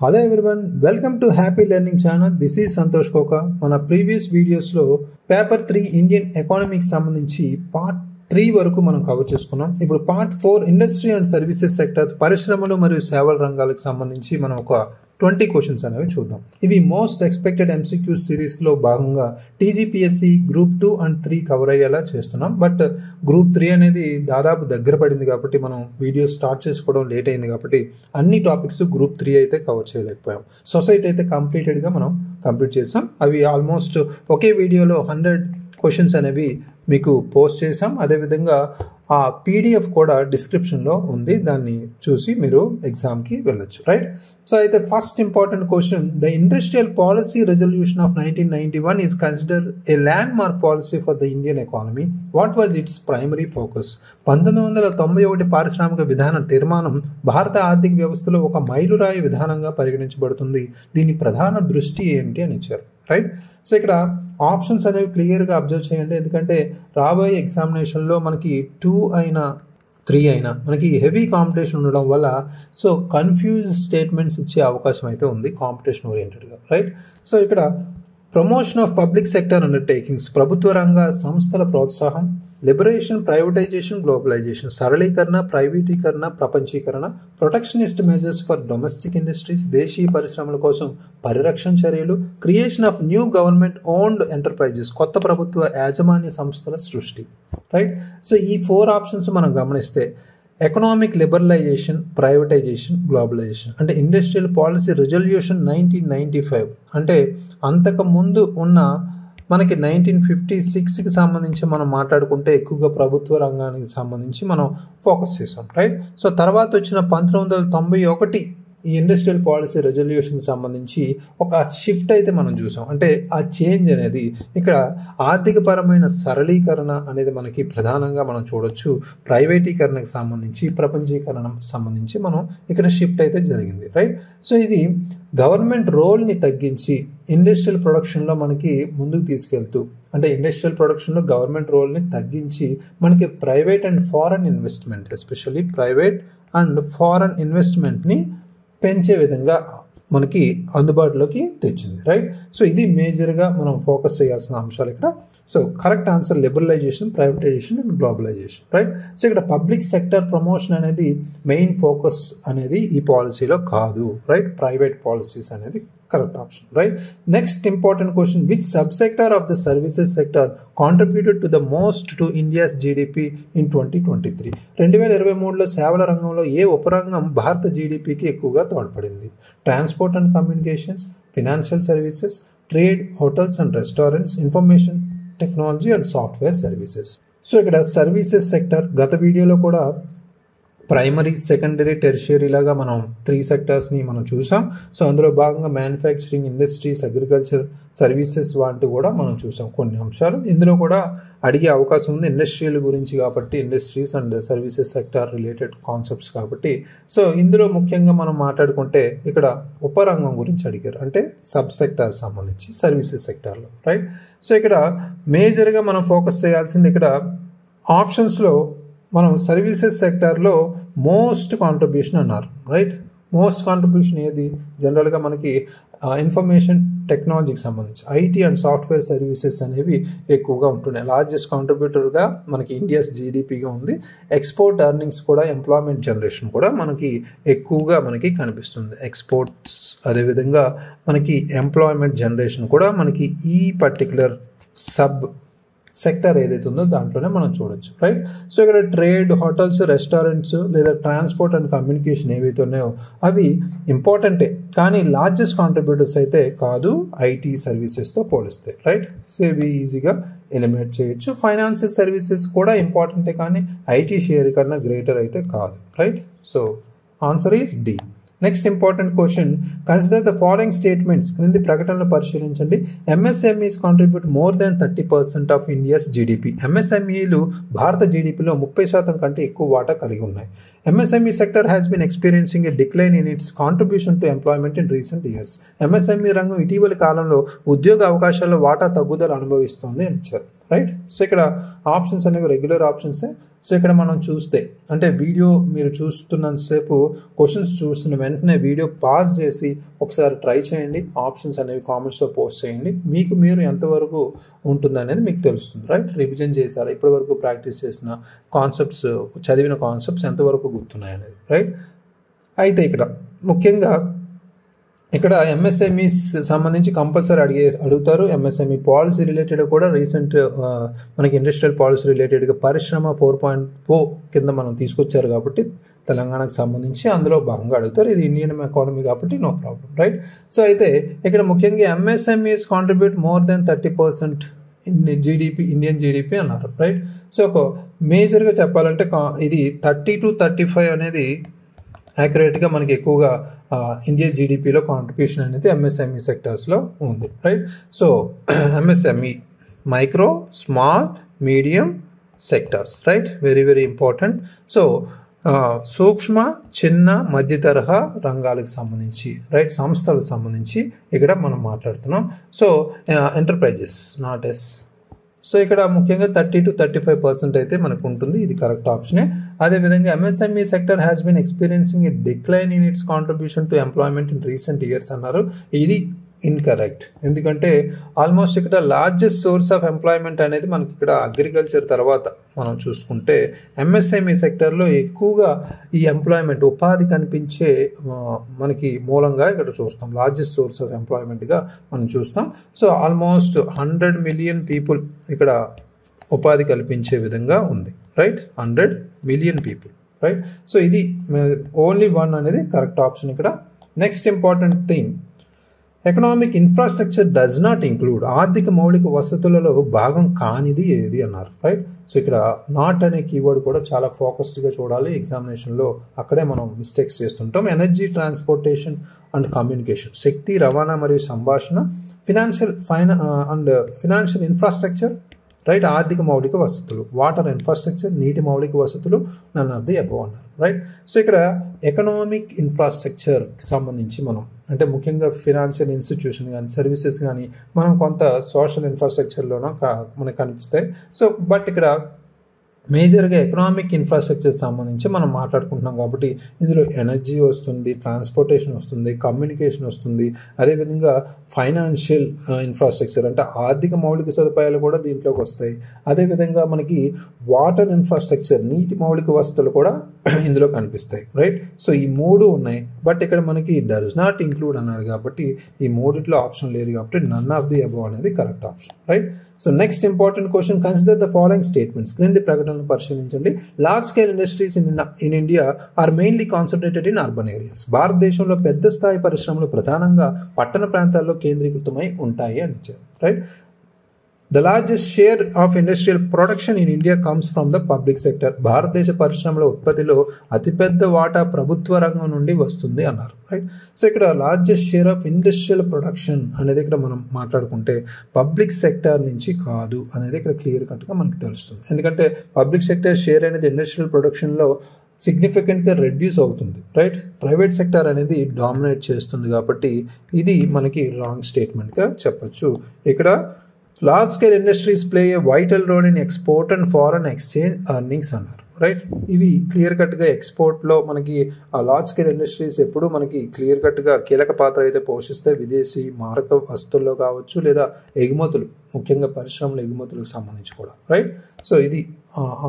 Hello everyone, welcome to Happy Learning channel. This is Santosh Koka. మన previous వీడియోస్లో paper 3 Indian ఎకానమీకి సంబంధించి part 3 వరకు మనం కవర్ చేసుకున్నాం. ఇప్పుడు part 4 industry and services sector పరిశ్రమలు మరియు సేవల రంగాలకు సంబంధించి మనం ఒక 20 క్వశ్చన్స్ అనేవి చూద్దాం. ఇవి మోస్ట్ ఎక్స్పెక్టెడ్ ఎంసీక్యూ సిరీస్లో భాగంగా టీజీపీఎస్సీ గ్రూప్ 2 అండ్ 3 కవర్ అయ్యేలా చేస్తున్నాం. బట్ గ్రూప్ 3 అనేది దాదాపు దగ్గర పడింది కాబట్టి మనం వీడియో స్టార్ట్ చేసుకోవడం లేట్ అయింది కాబట్టి అన్ని టాపిక్స్ గ్రూప్ 3 అయితే కవర్ చేయలేకపోయాం. సొసైటీ అయితే కంప్లీటెడ్గా మనం కంప్లీట్ చేసాం. అవి ఆల్మోస్ట్ ఒకే వీడియోలో 100 క్వశ్చన్స్ అనేవి మీకు పోస్ట్ చేసాం. అదేవిధంగా ఆ పీడిఎఫ్ కూడా డిస్క్రిప్షన్లో ఉంది, దాన్ని చూసి మీరు ఎగ్జామ్కి వెళ్ళొచ్చు, రైట్? సో అయితే first important question, the industrial policy resolution of 1991 is consider A land mark policy for the Indian economy. What was it's primary focus? 1991 పారిశ్రామిక విధాన తీర్మానం భారత ఆర్థిక వ్యవస్థలో ఒక మైలురాయి విధానంగా పరిగణించబడుతుంది. దీని ప్రధాన దృష్టి ఏంటి అని ఇచ్చారు, రైట్? సో ఇక్కడ ఆప్షన్స్ అనేవి క్లియర్గా అబ్జర్వ్ చేయండి, ఎందుకంటే రాబోయే ఎగ్జామినేషన్లో మనకి 2 అయినా 3 అయినా మనకి హెవీ కాంపిటీషన్ ఉండడం వల్ల సో కన్ఫ్యూజ్ స్టేట్మెంట్స్ ఇచ్చే అవకాశం అయితే ఉంది కాంపిటీషన్ ఓరియంటెడ్గా, రైట్? సో ఇక్కడ promotion of public sector undertakings, ప్రభుత్వ రంగ సంస్థల ప్రోత్సాహం, లిబరేషన్, ప్రైవేటైజేషన్, గ్లోబలైజేషన్, సరళీకరణ, ప్రైవేటీకరణ, ప్రపంచీకరణ, protectionist measures for domestic industries, దేశీయ పరిశ్రమల కోసం పరిరక్షణ చర్యలు, creation of new government owned enterprises, కొత్త ప్రభుత్వ యాజమాన్య సంస్థల సృష్టి, రైట్? సో ఈ 4 ఆప్షన్స్ మనం గమనిస్తే ఎకనామిక్ లిబరలైజేషన్, ప్రైవేటైజేషన్, గ్లోబలైజేషన్ అంటే ఇండస్ట్రియల్ పాలసీ రెజల్యూషన్ 1995 అంటే అంతకుముందు ఉన్న మనకి 1956కి సంబంధించి మనం మాట్లాడుకుంటే ఎక్కువగా ప్రభుత్వ రంగానికి సంబంధించి మనం ఫోకస్ చేసాం, రైట్? సో తర్వాత వచ్చిన 1991 ఈ ఇండస్ట్రియల్ పాలసీ రెజల్యూషన్కి సంబంధించి ఒక షిఫ్ట్ అయితే మనం చూసాం. అంటే ఆ చేంజ్ అనేది ఇక్కడ ఆర్థికపరమైన సరళీకరణ అనేది మనకి ప్రధానంగా మనం చూడొచ్చు. ప్రైవేటీకరణకు సంబంధించి, ప్రపంచీకరణకు సంబంధించి మనం ఇక్కడ షిఫ్ట్ అయితే జరిగింది, రైట్? సో ఇది గవర్నమెంట్ రోల్ని తగ్గించి ఇండస్ట్రియల్ ప్రొడక్షన్లో మనకి ముందుకు తీసుకెళ్తూ, అంటే ఇండస్ట్రియల్ ప్రొడక్షన్లో గవర్నమెంట్ రోల్ని తగ్గించి మనకి private and foreign investment, especially private and foreign ఇన్వెస్ట్మెంట్ని పెంచే విధంగా మనకి అందుబాటులోకి తెచ్చింది, రైట్? సో ఇది మేజర్గా మనం ఫోకస్ చేయాల్సిన అంశాలు ఇక్కడ. So correct answer liberalization, privatization and globalization, right? So ఇక్కడ పబ్లిక్ సెక్టర్ ప్రమోషన్ అనేది మెయిన్ ఫోకస్ అనేది ఈ పాలసీలో కాదు, రైట్? ప్రైవేట్ పాలసీస్ అనేది correct option, right? Next important question, which sub sector of the services sector contributed to the most to India's GDP in 2023? 2023లో సేవల రంగంలో ఏ ఉపరంగం భారత జీడిపికి ఎక్కువగా తోడ్పడింది? Transport and communications, financial services, trade, hotels and restaurants, information technology and software services. So ఇక్కడ సర్వీసెస్ సెక్టర్ గత వీడియోలో కూడా ప్రైమరీ, సెకండరీ, టెర్షియరీ లాగా మనం 3 సెక్టర్స్ని మనం చూసాం. సో అందులో భాగంగా మ్యానుఫ్యాక్చరింగ్, ఇండస్ట్రీస్, అగ్రికల్చర్, సర్వీసెస్ వంటి కూడా మనం చూసాం కొన్ని అంశాలు. ఇందులో కూడా అడిగే అవకాశం ఉంది ఇండస్ట్రియల్ గురించి కాబట్టి, industries and services sector related concepts కాబట్టి. సో ఇందులో ముఖ్యంగా మనం మాట్లాడుకుంటే ఇక్కడ ఉపరంగం గురించి అడిగారు, అంటే సబ్ సెక్టార్ సంబంధించి సర్వీసెస్ సెక్టార్లో, రైట్? సో ఇక్కడ మేజర్గా మనం ఫోకస్ చేయాల్సింది ఇక్కడ ఆప్షన్స్లో మనం సర్వీసెస్ సెక్టార్లో మోస్ట్ కాంట్రిబ్యూషన్ అన్నారు, రైట్? మోస్ట్ కాంట్రిబ్యూషన్ ఏది? జనరల్గా మనకి ఇన్ఫర్మేషన్ టెక్నాలజీకి సంబంధించి ఐటీ అండ్ సాఫ్ట్వేర్ సర్వీసెస్ అనేవి ఎక్కువగా ఉంటున్నాయి. లార్జెస్ట్ కాంట్రిబ్యూటర్గా మనకి ఇండియాస్ జీడిపిగా ఉంది. ఎక్స్పోర్ట్ ఎర్నింగ్స్ కూడా, ఎంప్లాయ్మెంట్ జనరేషన్ కూడా మనకి ఎక్కువగా మనకి కనిపిస్తుంది. ఎక్స్పోర్ట్స్ అదేవిధంగా మనకి ఎంప్లాయ్మెంట్ జనరేషన్ కూడా మనకి ఈ పర్టికులర్ సబ్ సెక్టర్ ఏదైతే ఉందో దాంట్లోనే మనం చూడొచ్చు, రైట్? సో ఇక్కడ ట్రేడ్, హోటల్స్, రెస్టారెంట్స్ లేదా ట్రాన్స్పోర్ట్ అండ్ కమ్యూనికేషన్ ఏవైతే ఉన్నాయో అవి ఇంపార్టెంటే, కానీ లార్జెస్ట్ కాంట్రిబ్యూటర్స్ అయితే కాదు ఐటీ సర్వీసెస్తో పోలిస్తే, రైట్? సో ఇవి ఈజీగా ఎలిమినేట్ చేయొచ్చు. ఫైనాన్షియల్ సర్వీసెస్ కూడా ఇంపార్టెంటే, కానీ ఐటీ షేర్ కన్నా గ్రేటర్ అయితే కాదు, right? So answer is D. Next important question, consider the following statements. క్రింది ప్రకటనలు పరిశీలించండి. MSMEs contribute more than 30% of India's GDP. ఎంఎస్ఎంఈలు భారత జీడిపిలో 30% కంటే ఎక్కువ వాటా కలిగి ఉన్నాయి. MSME sector has been experiencing a decline in its contribution to employment in recent years. MSME రంగం ఇటీవలి కాలంలో ఉద్యోగ అవకాశాల్లో వాటా తగ్గుదల అనుభవిస్తోంది అని ఇచ్చారు, రైట్. సో ఇక్కడ ఆప్షన్స్ అనేవి రెగ్యులర్ ఆప్షన్సే. సో ఇక్కడ మనం చూస్తే అంటే వీడియో మీరు చూస్తున్నంతసేపు క్వశ్చన్స్ చూస్తున్న వెంటనే వీడియో పాజ్ చేసి ఒకసారి ట్రై చేయండి. ఆప్షన్స్ అనేవి కామెంట్స్లో పోస్ట్ చేయండి. మీకు మీరు ఎంతవరకు ఉంటుంది అనేది మీకు తెలుస్తుంది. రైట్. రివిజన్ చేశారా, ఇప్పటి వరకు ప్రాక్టీస్ చేసిన కాన్సెప్ట్స్, చదివిన కాన్సెప్ట్స్ ఎంతవరకు గుర్తున్నాయి అనేది. రైట్. అయితే ఇక్కడ ముఖ్యంగా ఇక్కడ ఎంఎస్ఎంఈస్ సంబంధించి కంపల్సరీ అడుగుతారు. ఎంఎస్ఎంఈ పాలసీ రిలేటెడ్ కూడా రీసెంట్ మనకి ఇండస్ట్రియల్ పాలసీ రిలేటెడ్గా పరిశ్రమ 4.0 కింద మనం తీసుకొచ్చారు కాబట్టి తెలంగాణకు సంబంధించి అందులో భాగంగా అడుగుతారు. ఇది ఇండియన్ ఎకానమీ కాబట్టి నో ప్రాబ్లం. రైట్. సో అయితే ఇక్కడ ముఖ్యంగా MSMEs contribute more than 30% in GDP, Indian GDP అన్నారు. రైట్. సో ఒక మేజర్గా చెప్పాలంటే ఇది 30 to 35 అనేది యాక్యురేట్గా మనకి ఎక్కువగా ఇండియా జీడిపిలో కాంట్రిబ్యూషన్ అనేది ఎంఎస్ఎంఈ సెక్టర్స్లో ఉంది. Right. So MSME micro, small, medium sectors. Right. Very very important. So సూక్ష్మ, చిన్న, మధ్య తరహా రంగాలకు సంబంధించి, రైట్, సంస్థలకు సంబంధించి ఇక్కడ మనం మాట్లాడుతున్నాం. సో ఎంటర్ప్రైజెస్ నాట్ ఎస్. సో ఇక్కడ ముఖ్యంగా 30 to 35% అయితే మనకు ఉంటుంది. ఇది కరెక్ట్ ఆప్షనే. అదేవిధంగా MSME sector has been experiencing a decline in its contribution to employment in recent years అన్నారు. ఇది ఇన్కరెక్ట్. ఎందుకంటే ఆల్మోస్ట్ ఇక్కడ లార్జెస్ట్ సోర్స్ ఆఫ్ ఎంప్లాయ్మెంట్ అనేది మనకి ఇక్కడ అగ్రికల్చర్ తర్వాత మనం చూసుకుంటే ఎంఎస్ఎంఈ సెక్టర్లో ఎక్కువగా ఈ ఎంప్లాయ్మెంట్, ఉపాధి కనిపించే మనకి మూలంగా ఇక్కడ చూస్తాం. లార్జెస్ట్ సోర్స్ ఆఫ్ ఎంప్లాయ్మెంట్గా మనం చూస్తాం. సో ఆల్మోస్ట్ 100 million పీపుల్ ఇక్కడ ఉపాధి కల్పించే విధంగా ఉంది. Right. 100 million people. Right. So ఇది ఓన్లీ 1 అనేది కరెక్ట్ ఆప్షన్ ఇక్కడ. Next important thing, economic infrastructure does not include, ఆర్థిక మౌలిక వసతులలో భాగం కానిది ఏది అన్నారు. రైట్. సో ఇక్కడ నాట్ అనే కీవర్డ్ కూడా చాలా ఫోకస్డ్గా చూడాలి ఎగ్జామినేషన్లో. అక్కడే మనం మిస్టేక్స్ చేస్తుంటాం. ఎనర్జీ, ట్రాన్స్పోర్టేషన్ అండ్ కమ్యూనికేషన్, శక్తి, రవాణా మరియు సంభాషణ, ఫినాన్షియల్ ఇన్ఫ్రాస్ట్రక్చర్, రైట్, ఆర్థిక మౌలిక వసతులు, వాటర్ ఇన్ఫ్రాస్ట్రక్చర్, నీటి మౌలిక వసతులు, నన్ ఆఫ్ ది అబవ్ అన్నారు. రైట్. సో ఇక్కడ ఎకనామిక్ ఇన్ఫ్రాస్ట్రక్చర్కి సంబంధించి మనం అంటే ముఖ్యంగా ఫినాన్షియల్ ఇన్స్టిట్యూషన్ కానీ, సర్వీసెస్ కానీ మనం కొంత సోషల్ ఇన్ఫ్రాస్ట్రక్చర్లోనూ మనకు కనిపిస్తాయి. సో బట్ ఇక్కడ మేజర్గా ఎకనామిక్ ఇన్ఫ్రాస్ట్రక్చర్ సంబంధించి మనం మాట్లాడుకుంటున్నాం కాబట్టి ఇందులో ఎనర్జీ వస్తుంది, ట్రాన్స్పోర్టేషన్ వస్తుంది, కమ్యూనికేషన్ వస్తుంది, అదేవిధంగా ఫైనాన్షియల్ ఇన్ఫ్రాస్ట్రక్చర్ అంటే ఆర్థిక మౌలిక సదుపాయాలు కూడా దీంట్లోకి వస్తాయి. అదేవిధంగా మనకి వాటర్ ఇన్ఫ్రాస్ట్రక్చర్, నీటి మౌలిక వసతులు కూడా ఇందులో కనిపిస్తాయి. రైట్. సో ఈ 3 ఉన్నాయి. బట్ ఇక్కడ మనకి డస్ నాట్ ఇంక్లూడ్ అన్నాడు కాబట్టి ఈ 3లో ఆప్షన్ లేదు కాబట్టి నన్ ఆఫ్ ది అబవ్ అనేది correct option. Right. So next important question, consider the following statements. క్రింది ప్రకటనలు పరిశీలించండి. Large scale industries in India are mainly concentrated in urban areas. భారతదేశంలో పెద్ద స్థాయి పరిశ్రమలు ప్రధానంగా పట్టణ ప్రాంతాల్లో కేంద్రీకృతమై ఉంటాయి అని ఇచ్చారు. Right. The largest share of industrial production in India comes from the public sector. భారతదేశ పరిశ్రమల ఉత్పత్తిలో అతిపెద్ద వాటా ప్రభుత్వ రంగం నుండి వస్తుంది అన్నారు. రైట్. సో ఇక్కడ largest share of industrial production అనేది ఇక్కడ మనం మాట్లాడుకుంటే పబ్లిక్ సెక్టర్ నుంచి కాదు అనేది ఇక్కడ క్లియర్ కట్గా మనకు తెలుస్తుంది. ఎందుకంటే పబ్లిక్ సెక్టర్ షేర్ అనేది ఇండస్ట్రియల్ ప్రొడక్షన్లో సిగ్నిఫికెంట్గా రెడ్యూస్ అవుతుంది. రైట్. ప్రైవేట్ సెక్టర్ అనేది డామినేట్ చేస్తుంది కాబట్టి ఇది మనకి రాంగ్ స్టేట్మెంట్గా చెప్పచ్చు. ఇక్కడ large scale industries play a vital role in export and foreign exchange earnings అన్నారు. రైట్. ఇవి క్లియర్ కట్గా ఎక్స్పోర్ట్లో మనకి ఆ లార్జ్ స్కేల్ ఇండస్ట్రీస్ ఎప్పుడు మనకి క్లియర్ కట్గా కీలక పాత్ర అయితే పోషిస్తాయి. విదేశీ మారక వస్తువుల్లో కావచ్చు లేదా ఎగుమతులు, ముఖ్యంగా పరిశ్రమల ఎగుమతులకు సంబంధించి కూడా. రైట్. సో ఇది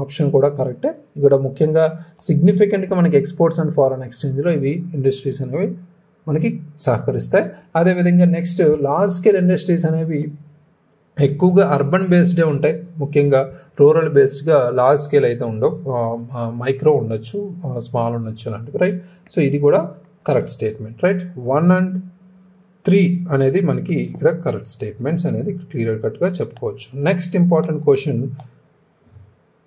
ఆప్షన్ కూడా కరెక్టే. ఇక్కడ ముఖ్యంగా సిగ్నిఫికెంట్గా మనకి ఎక్స్పోర్ట్స్ అండ్ ఫారెన్ ఎక్స్చేంజ్లో ఇవి ఇండస్ట్రీస్ అనేవి మనకి సహకరిస్తాయి. అదేవిధంగా నెక్స్ట్ లార్జ్ స్కేల్ ఇండస్ట్రీస్ అనేవి ఎక్కువగా అర్బన్ బేస్డే ఉంటాయి. ముఖ్యంగా రూరల్ బేస్డ్గా లార్జ్ స్కేల్ అయితే ఉండవు. మైక్రో ఉండొచ్చు, స్మాల్ ఉండొచ్చు అలాంటివి. రైట్. సో ఇది కూడా కరెక్ట్ స్టేట్మెంట్. రైట్. 1 and 3 అనేది మనకి ఇక్కడ కరెక్ట్ స్టేట్మెంట్స్ అనేది క్లియర్ కట్గా చెప్పుకోవచ్చు. Next important question,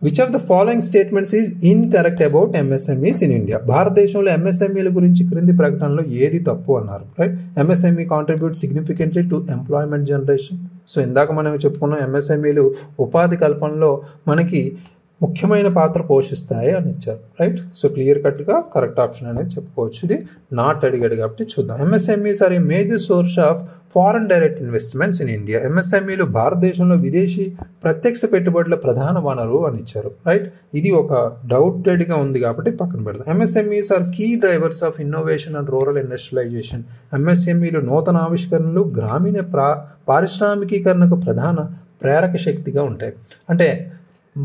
which of the following statements is incorrect about MSMEs in India. భారతదేశంలో ఎంఎస్ఎంఈల గురించి క్రింది ప్రకటనలో ఏది తప్పు అన్నారు. Right. MSME contribute significantly to employment generation. So ఇందాక మనం చెప్పుకున్నాం ఎంఎస్ఎంఈలు ఉపాధి కల్పనలో మనకి ముఖ్యమైన పాత్ర పోషిస్తాయి అని ఇచ్చారు, రైట్. సో క్లియర్ కట్గా కరెక్ట్ ఆప్షన్ అనేది చెప్పుకోవచ్చు. ఇది నాట్ అడిగాడు కాబట్టి చూద్దాం. MSMEs are a major source of foreign direct investments in India. ఎంఎస్ఎంఈలు భారతదేశంలో విదేశీ ప్రత్యక్ష పెట్టుబడుల ప్రధాన వనరు అని ఇచ్చారు, రైట్. ఇది ఒక డౌటెడ్గా ఉంది కాబట్టి పక్కన పెడదాం. MSMEs are key drivers of innovation and rural industrialization. ఎంఎస్ఎంఈలు నూతన ఆవిష్కరణలు, గ్రామీణ పారిశ్రామికీకరణకు ప్రధాన ప్రేరక శక్తిగా ఉంటాయి. అంటే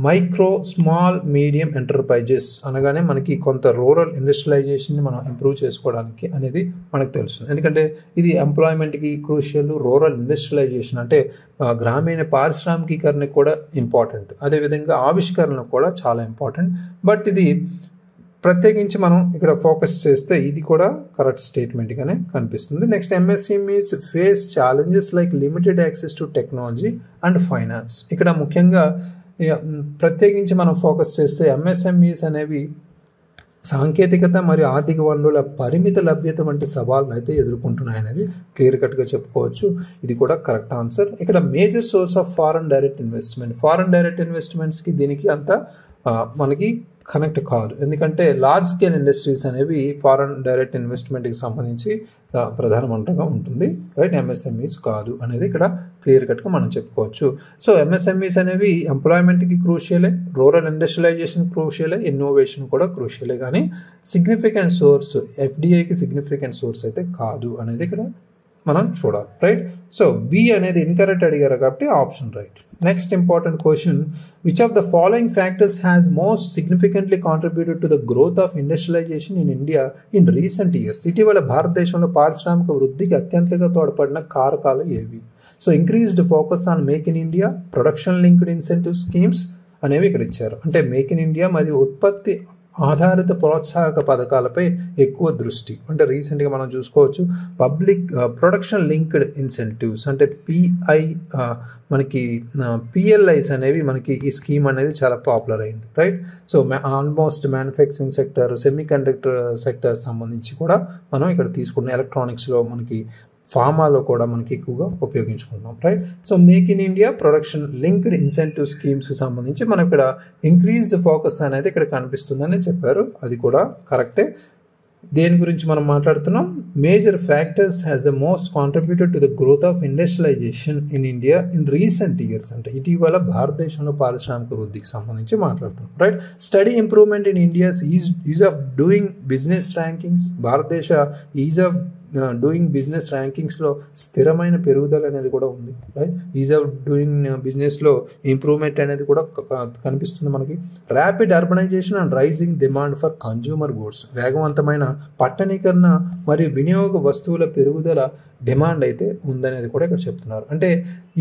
మైక్రో స్మాల్ మీడియం ఎంటర్ప్రైజెస్ అనగానే మనకి కొంత రూరల్ ఇండస్ట్రియలైజేషన్ని మనం ఇంప్రూవ్ చేసుకోవడానికి అనేది మనకు తెలుస్తుంది. ఎందుకంటే ఇది ఎంప్లాయ్మెంట్కి క్రూషియల్, రూరల్ ఇండస్ట్రియలైజేషన్ అంటే గ్రామీణ పారిశ్రామికీకరణకు కూడా ఇంపార్టెంట్, అదేవిధంగా ఆవిష్కరణకు కూడా చాలా ఇంపార్టెంట్. బట్ ఇది ప్రత్యేకించి మనం ఇక్కడ ఫోకస్ చేస్తే ఇది కూడా కరెక్ట్ స్టేట్మెంట్గానే కనిపిస్తుంది. Next, MSMEs face challenges like limited access to technology and finance. ఇక్కడ ముఖ్యంగా ప్రత్యేకించి మనం ఫోకస్ చేస్తే ఎంఎస్ఎంఈస్ అనేవి సాంకేతికత మరియు ఆర్థిక వనరుల పరిమిత లభ్యత వంటి సవాళ్ళను అయితే ఎదుర్కొంటున్నాయనేది క్లియర్ కట్గా చెప్పుకోవచ్చు. ఇది కూడా కరెక్ట్ ఆన్సర్. ఇక్కడ major source of foreign direct investment, foreign direct ఇన్వెస్ట్మెంట్స్కి దీనికి అంత మనకి కనెక్ట్ కాదు, ఎందుకంటే లార్జ్ స్కేల్ ఇండస్ట్రీస్ అనేవి ఫారెన్ డైరెక్ట్ ఇన్వెస్ట్మెంట్కి సంబంధించి ప్రధాన వనరుగా ఉంటుంది, రైట్. ఎంఎస్ఎంఈస్ కాదు అనేది ఇక్కడ క్లియర్ కట్గా మనం చెప్పుకోవచ్చు. సో ఎంఎస్ఎంఈస్ అనేవి ఎంప్లాయ్మెంట్కి క్రూషియలే, రూరల్ ఇండస్ట్రియలైజేషన్ క్రూషియలే, ఇన్నోవేషన్ కూడా క్రూషియలే, కానీ సిగ్నిఫికెంట్ సోర్స్ ఎఫ్డిఐకి సిగ్నిఫికెంట్ సోర్స్ అయితే కాదు అనేది ఇక్కడ మనం చూడాలి, రైట్. సో బి అనేది ఇన్కరెక్ట్ అడిగారు కాబట్టి option right. Next important question, which of the following factors has most significantly contributed to the growth of industrialization in India in recent years. ఇటీవల భారతదేశంలో పారిశ్రామిక వృద్ధికి అత్యంతగా తోడ్పడిన కారకాలు ఏవి? So increased focus on make in India, production linked incentive schemes అనేవి ఇక్కడ ఇచ్చారు. అంటే మేక్ ఇన్ ఇండియా మరియు ఉత్పత్తి ఆధారిత ప్రోత్సాహక పథకాలపై ఎక్కువ దృష్టి. అంటే రీసెంట్గా మనం చూసుకోవచ్చు పబ్లిక్ ప్రొడక్షన్ లింక్డ్ ఇన్సెంటివ్స్ అంటే మనకి పిఎల్ఐస్ అనేవి మనకి ఈ స్కీమ్ అనేది చాలా పాపులర్ అయింది, right. So almost manufacturing sector, semi conductor sector సంబంధించి కూడా మనం ఇక్కడ తీసుకున్న ఎలక్ట్రానిక్స్లో మనకి ఫార్మాలో కూడా మనకి ఎక్కువగా ఉపయోగించుకుంటున్నాం, right. So make in India, production linked incentive స్కీమ్స్కి సంబంధించి మనం ఇక్కడ ఇంక్రీజ్డ్ ఫోకస్ అనేది ఇక్కడ కనిపిస్తుందని చెప్పారు, అది కూడా కరెక్టే. దేని గురించి మనం మాట్లాడుతున్నాం? Major factors has the most contributed to the growth of industrialization in India in recent years. అంటే ఇటీవల భారతదేశంలో పారిశ్రామిక వృద్ధికి సంబంధించి మాట్లాడుతున్నాం, right. Steady improvement in India's ease of doing business rankings. భారతదేశ ఈజ్ ఆఫ్ డూయింగ్ బిజినెస్ ర్యాంకింగ్స్లో స్థిరమైన పెరుగుదల అనేది కూడా ఉంది, రైట్. ఈజ్ ఆఫ్ డూయింగ్ బిజినెస్లో ఇంప్రూవ్మెంట్ అనేది కూడా కనిపిస్తుంది మనకి. Rapid urbanization and rising demand for consumer goods. వేగవంతమైన పట్టణీకరణ మరియు వినియోగ వస్తువుల పెరుగుదల డిమాండ్ అయితే ఉందనేది కూడా ఇక్కడ చెప్తున్నారు. అంటే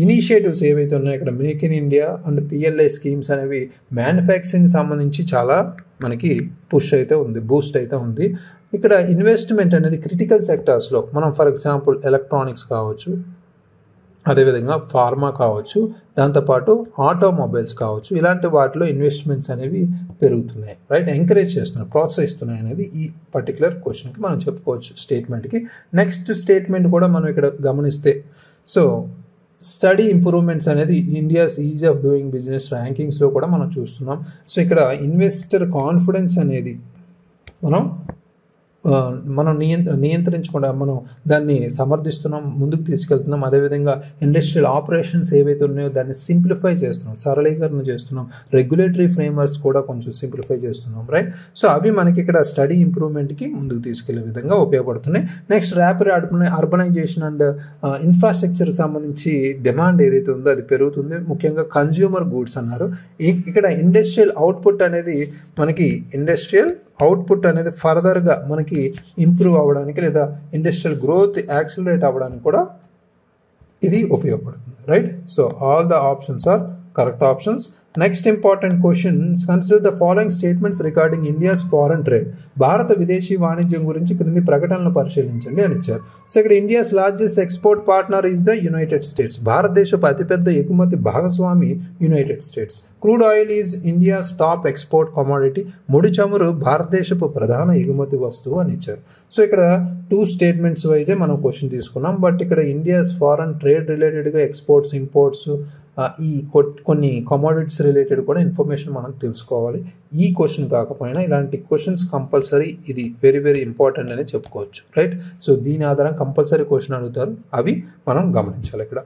ఇనిషియేటివ్స్ ఏవైతే ఉన్నాయో ఇక్కడ make in India and PLI schemes అనేవి మ్యానుఫ్యాక్చరింగ్ సంబంధించి చాలా మనకి పుష్ అయితే ఉంది, బూస్ట్ అయితే ఉంది. ఇక్కడ ఇన్వెస్ట్మెంట్ అనేది క్రిటికల్ సెక్టార్స్లో మనం ఫర్ ఎగ్జాంపుల్ ఎలక్ట్రానిక్స్ కావచ్చు, అదేవిధంగా ఫార్మా కావచ్చు, దాంతోపాటు ఆటోమొబైల్స్ కావచ్చు, ఇలాంటి వాటిలో ఇన్వెస్ట్మెంట్స్ అనేవి పెరుగుతున్నాయి, రైట్. ఎంకరేజ్ చేస్తున్నాయి, ప్రోత్సహిస్తున్నాయి అనేది ఈ పర్టికులర్ క్వశ్చన్కి మనం చెప్పుకోవచ్చు స్టేట్మెంట్కి. నెక్స్ట్ స్టేట్మెంట్ కూడా మనం ఇక్కడ గమనిస్తే, సో స్టడీ ఇంప్రూవ్మెంట్స్ అనేది India's ease of doing business ర్యాంకింగ్స్లో కూడా మనం చూస్తున్నాం. సో ఇక్కడ ఇన్వెస్టర్ కాన్ఫిడెన్స్ అనేది మనం నియంత్రించకుండా మనం దాన్ని సమర్థిస్తున్నాం, ముందుకు తీసుకెళ్తున్నాం. అదేవిధంగా ఇండస్ట్రియల్ ఆపరేషన్స్ ఏవైతే ఉన్నాయో దాన్ని సింప్లిఫై చేస్తున్నాం, సరళీకరణ చేస్తున్నాం. రెగ్యులేటరీ ఫ్రేమ్వర్క్స్ కూడా కొంచెం సింప్లిఫై చేస్తున్నాం, రైట్. సో అవి మనకి ఇక్కడ స్టడీ ఇంప్రూవ్మెంట్కి ముందుకు తీసుకెళ్లే విధంగా ఉపయోగపడుతున్నాయి. నెక్స్ట్, ర్యాపిడ్ అర్బనైజేషన్ అండ్ ఇన్ఫ్రాస్ట్రక్చర్కి సంబంధించి డిమాండ్ ఏదైతే ఉందో అది పెరుగుతుంది, ముఖ్యంగా కన్జ్యూమర్ గూడ్స్ అన్నారు. ఇక్కడ ఇండస్ట్రియల్ అవుట్పుట్ అనేది ఫర్దర్గా మనకి ఇంప్రూవ్ అవ్వడానికి లేదా ఇండస్ట్రియల్ గ్రోత్ యాక్సిలరేట్ అవ్వడానికి కూడా ఇది ఉపయోగపడుతుంది, right. So all the options are correct options. Next important question, consider the following statements regarding India's foreign trade. భారత విదేశీ వాణిజ్యం గురించి క్రింది ప్రకటనలు పరిశీలించండి అని ఇచ్చారు. సో ఇక్కడ India's largest export partner is the United states. భారతదేశపు అతిపెద్ద ఎగుమతి భాగస్వామి United states. Crude oil is India's top export commodity. ముడి చమురు భారతదేశపు ప్రధాన ఎగుమతి వస్తువు అని ఇచ్చారు. సో ఇక్కడ 2 స్టేట్మెంట్స్ వైజే మనం క్వశ్చన్ తీసుకున్నాం. బట్ ఇక్కడ ఇండియాస్ ఫారెన్ ట్రేడ్ రిలేటెడ్గా ఎక్స్పోర్ట్స్, ఇంపోర్ట్స్ కొన్ని కమోడిటీస్ రిలేటెడ్ కూడా ఇన్ఫర్మేషన్ మనం తెలుసుకోవాలి. ఈ క్వశ్చన్ కాకపోయినా ఇలాంటి క్వశ్చన్స్ కంపల్సరీ, ఇది వెరీ వెరీ ఇంపార్టెంట్ అని చెప్పుకోవచ్చు, రైట్. సో దీని ఆధారం కంపల్సరీ క్వశ్చన్ అడుగుతారు, అవి మనం గమనించాలి. ఇక్కడ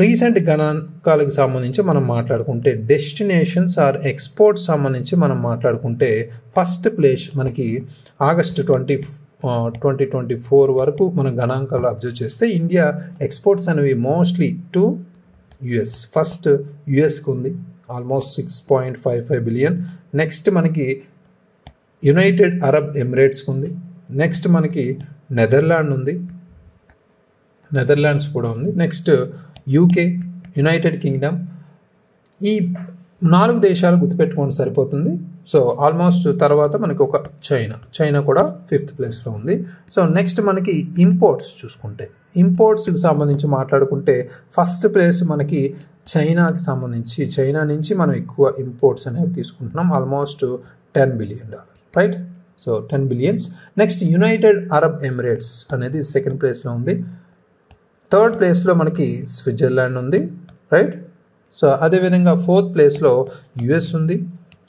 రీసెంట్ గణాంకాలకు సంబంధించి మనం మాట్లాడుకుంటే డెస్టినేషన్స్ ఆర్ ఎక్స్పోర్ట్స్ సంబంధించి మనం మాట్లాడుకుంటే ఫస్ట్ ప్లేస్ మనకి ఆగస్టు 2024 వరకు మన గణాంకాలు అబ్జర్వ్ చేస్తే ఇండియా ఎక్స్పోర్ట్స్ అనేవి మోస్ట్లీ టు యుఎస్. ఫస్ట్ యుఎస్కి ఉంది ఆల్మోస్ట్ 6.55 బిలియన్. నెక్స్ట్ మనకి యునైటెడ్ అరబ్ ఎమిరేట్స్కి ఉంది. నెక్స్ట్ మనకి నెదర్లాండ్స్ కూడా ఉంది. Next UK, United Kingdom. ఈ 4 దేశాలు గుర్తుపెట్టుకోండి సరిపోతుంది. సో ఆల్మోస్ట్ తర్వాత మనకి ఒక చైనా కూడా 5th ప్లేస్లో ఉంది. సో నెక్స్ట్ మనకి ఇంపోర్ట్స్ చూసుకుంటే, ఇంపోర్ట్స్కి సంబంధించి మాట్లాడుకుంటే ఫస్ట్ ప్లేస్ మనకి చైనాకి సంబంధించి, చైనా నుంచి మనం ఎక్కువ ఇంపోర్ట్స్ అనేవి తీసుకుంటున్నాం, almost $10 billion, right. So 10 billions. Next United Arab Emirates అనేది 2nd ప్లేస్లో ఉంది. 3rd ప్లేస్లో మనకి స్విట్జర్లాండ్ ఉంది, రైట్. సో అదేవిధంగా 4th ప్లేస్లో యుఎస్ ఉంది.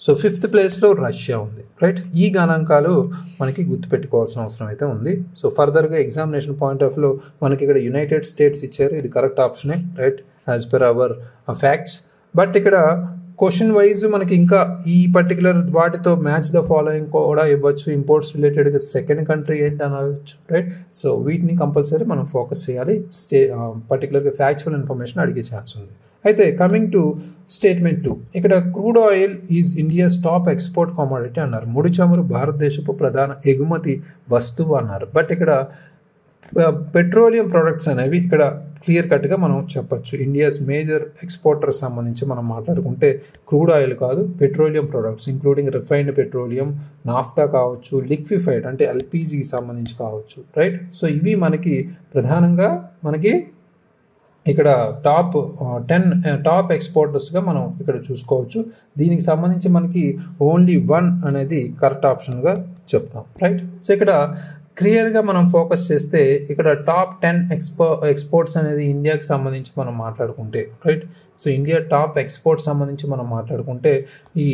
సో 5th ప్లేస్లో రష్యా ఉంది, రైట్. ఈ గణాంకాలు మనకి గుర్తుపెట్టుకోవాల్సిన అవసరం అయితే ఉంది. సో ఫర్దర్గా ఎగ్జామినేషన్ పాయింట్ ఆఫ్ వ్యూలో మనకి ఇక్కడ యునైటెడ్ స్టేట్స్ ఇచ్చారు, ఇది కరెక్ట్ ఆప్షనే, right, as per our facts. But ఇక్కడ క్వశ్చన్ వైజ్ మనకి ఇంకా ఈ పర్టికులర్ వాటితో మ్యాచ్ ద ఫాలోయింగ్ కూడా ఇవ్వచ్చు. ఇంపోర్ట్స్ రిలేటెడ్గా 2nd కంట్రీ ఏంటి అనవచ్చు, రైట్. సో వీటిని కంపల్సరీ మనం ఫోకస్ చేయాలి. పర్టికులర్గా ఫ్యాక్చువల్ ఇన్ఫర్మేషన్ అడిగే ఛాన్స్ ఉంది. అయితే కమింగ్ టు స్టేట్మెంట్ 2, ఇక్కడ crude oil is India's top export commodity అన్నారు. ముడి చమురు భారతదేశపు ప్రధాన ఎగుమతి వస్తువు అన్నారు. బట్ ఇక్కడ పెట్రోలియం ప్రొడక్ట్స్ అనేవి ఇక్కడ క్లియర్ కట్గా మనం చెప్పచ్చు. ఇండియాస్ మేజర్ ఎక్స్పోర్టర్ సంబంధించి మనం మాట్లాడుకుంటే క్రూడ్ ఆయిల్ కాదు, petroleum products including refined petroleum, naphtha కావచ్చు, లిక్విఫైడ్ అంటే ఎల్పిజికి సంబంధించి కావచ్చు, రైట్. సో ఇవి మనకి ప్రధానంగా మనకి ఇక్కడ టాప్ ఎక్స్పోర్టర్స్గా మనం ఇక్కడ చూసుకోవచ్చు. దీనికి సంబంధించి మనకి ఓన్లీ 1 అనేది కరెక్ట్ ఆప్షన్గా చెప్తాం, రైట్. సో ఇక్కడ క్లియర్గా మనం ఫోకస్ చేస్తే ఇక్కడ టాప్ 10 ఎక్స్పోర్ట్స్ అనేది ఇండియాకి సంబంధించి మనం మాట్లాడుకుంటే, right. So India top exports సంబంధించి మనం మాట్లాడుకుంటే ఈ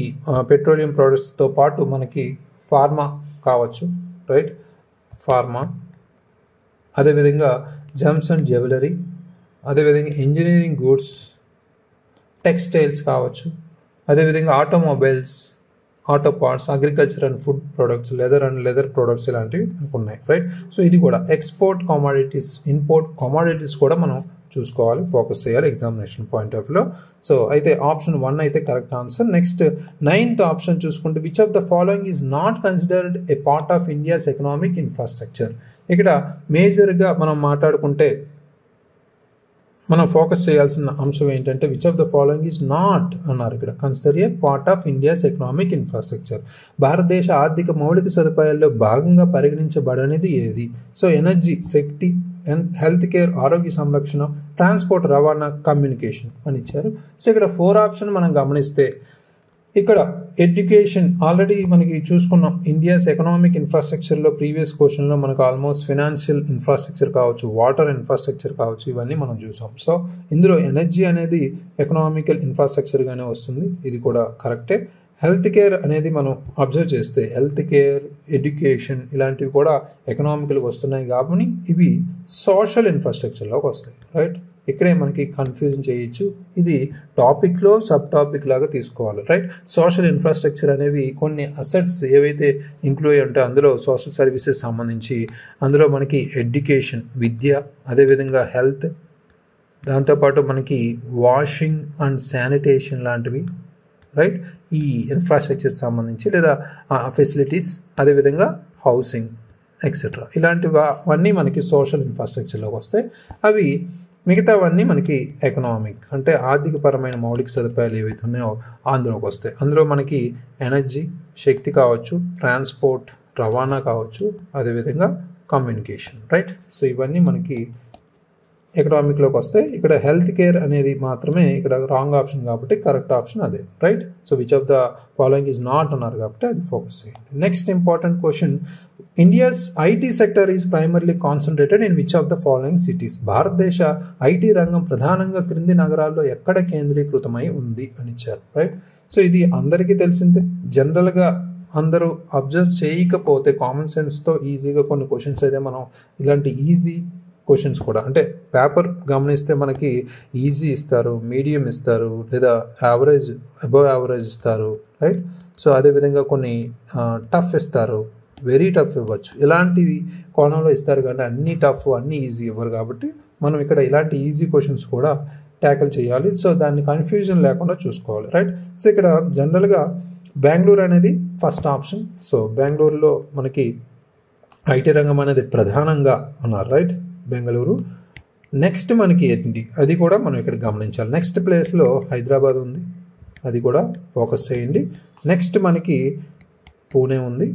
పెట్రోలియం ప్రొడక్ట్స్తో పాటు మనకి ఫార్మా కావచ్చు, రైట్, ఫార్మా, అదేవిధంగా జెమ్స్ అండ్ జ్యువెలరీ, అదేవిధంగా ఇంజనీరింగ్ గూడ్స్, టెక్స్టైల్స్ కావచ్చు, అదేవిధంగా automobiles, auto parts, agriculture and food products, leather products ఇలాంటివి ఉన్నాయి, రైట్. సో ఇది కూడా ఎక్స్పోర్ట్ కమోడిటీస్, ఇంపోర్ట్ కమోడిటీస్ కూడా మనం చూసుకోవాలి, ఫోకస్ చేయాలి ఎగ్జామినేషన్ పాయింట్ ఆఫ్ వ్యూలో. సో అయితే ఆప్షన్ 1 అయితే correct answer. Next 9th option చూసుకుంటే which of the following is not considered a part of India's economic infrastructure. ఇక్కడ మేజర్గా మనం మాట్లాడుకుంటే మనం ఫోకస్ చేయాల్సిన అంశం ఏంటంటే which of the following is not అన్నారు. ఇక్కడ consider a part of India's economic infrastructure, భారతదేశ ఆర్థిక మౌలిక సదుపాయాల్లో భాగంగా పరిగణించబడనిది ఏది? సో ఎనర్జీ, శక్తి, హెల్త్ కేర్, ఆరోగ్య సంరక్షణ, ట్రాన్స్పోర్ట్, రవాణా, కమ్యూనికేషన్ అని ఇచ్చారు. సో ఇక్కడ 4 ఆప్షన్ మనం గమనిస్తే ఇక్కడ ఎడ్యుకేషన్ ఆల్రెడీ మనకి చూసుకున్నాం. ఇండియాస్ ఎకనామిక్ ఇన్ఫ్రాస్ట్రక్చర్లో ప్రీవియస్ క్వశ్చన్లో మనకు ఆల్మోస్ట్ ఫినాన్షియల్ ఇన్ఫ్రాస్ట్రక్చర్ కావచ్చు, వాటర్ ఇన్ఫ్రాస్ట్రక్చర్ కావచ్చు, ఇవన్నీ మనం చూసాం. సో ఇందులో ఎనర్జీ అనేది ఎకనామికల్ ఇన్ఫ్రాస్ట్రక్చర్గానే వస్తుంది, ఇది కూడా కరెక్టే. హెల్త్ కేర్ అనేది మనం అబ్జర్వ్ చేస్తే హెల్త్ కేర్, ఎడ్యుకేషన్ ఇలాంటివి కూడా ఎకనామికల్గా వస్తున్నాయి కాబట్టి ఇవి సోషల్ ఇన్ఫ్రాస్ట్రక్చర్లోకి వస్తాయి, రైట్. ఇక్కడే మనకి కన్ఫ్యూజన్ చేయొచ్చు, ఇది టాపిక్లో సబ్ టాపిక్ లాగా తీసుకోవాలి, రైట్. సోషల్ ఇన్ఫ్రాస్ట్రక్చర్ అనేవి కొన్ని అసెట్స్ ఏవైతే ఇంక్లూడ్ ఉంటాయో అందులో సోషల్ సర్వీసెస్ సంబంధించి, అందులో మనకి ఎడ్యుకేషన్, విద్య, అదేవిధంగా హెల్త్, దాంతోపాటు మనకి వాషింగ్ అండ్ శానిటేషన్ లాంటివి, రైట్. ఈ ఇన్ఫ్రాస్ట్రక్చర్ సంబంధించి లేదా ఫెసిలిటీస్, అదేవిధంగా హౌసింగ్ ఎక్సెట్రా ఇలాంటివన్నీ మనకి సోషల్ ఇన్ఫ్రాస్ట్రక్చర్లోకి వస్తాయి. అవి మిగతావన్నీ మనకి ఎకనామిక్ అంటే ఆర్థికపరమైన మౌలిక సదుపాయాలు ఏవైతే ఉన్నాయో అందులోకి వస్తాయి. అందులో మనకి ఎనర్జీ, శక్తి కావచ్చు, ట్రాన్స్పోర్ట్, రవాణా కావచ్చు, అదేవిధంగా కమ్యూనికేషన్, రైట్. సో ఇవన్నీ మనకి ఎకనామిక్లోకి వస్తాయి. ఇక్కడ హెల్త్ కేర్ అనేది మాత్రమే ఇక్కడ రాంగ్ ఆప్షన్ కాబట్టి కరెక్ట్ ఆప్షన్ అదే, right. So which of the following is not అన్నారు కాబట్టి అది ఫోకస్ చేయండి. Next important question, India's IT sector is primarily concentrated in which of the following cities? భారతదేశ ఐటీ రంగం ప్రధానంగా క్రింది నగరాల్లో ఎక్కడ కేంద్రీకృతమై ఉంది అని ఇచ్చారు, రైట్? సో ఇది అందరికీ తెలిసిందే. జనరల్గా అందరూ అబ్జర్వ్ చేయకపోతే కామన్ సెన్స్తో ఈజీగా కొన్ని క్వశ్చన్స్ అయితే మనం ఇలాంటి ఈజీ క్వశ్చన్స్ కూడా అంటే పేపర్ గమనిస్తే మనకి ఈజీ ఇస్తారు, మీడియం ఇస్తారు, లేదా యావరేజ్ అబవ్ యావరేజ్ ఇస్తారు, రైట్? సో అదేవిధంగా కొన్ని టఫ్ ఇస్తారు, వెరీ టఫ్ ఇవ్వచ్చు, ఇలాంటివి కోణంలో ఇస్తారు. కానీ అన్నీ టఫ్ అన్నీ ఈజీ ఇవ్వరు. కాబట్టి మనం ఇక్కడ ఇలాంటి ఈజీ క్వశ్చన్స్ కూడా ట్యాకిల్ చేయాలి. సో దాన్ని కన్ఫ్యూజన్ లేకుండా చూసుకోవాలి, రైట్? సో ఇక్కడ జనరల్గా బెంగళూరు అనేది ఫస్ట్ ఆప్షన్. సో బెంగళూరులో మనకి ఐటీ రంగం అనేది ప్రధానంగా ఉన్నారు, రైట్? బెంగళూరు. నెక్స్ట్ మనకి ఏంటి అది కూడా మనం ఇక్కడ గమనించాలి. నెక్స్ట్ ప్లేస్లో హైదరాబాద్ ఉంది, అది కూడా ఫోకస్ చేయండి. నెక్స్ట్ మనకి పూణే ఉంది.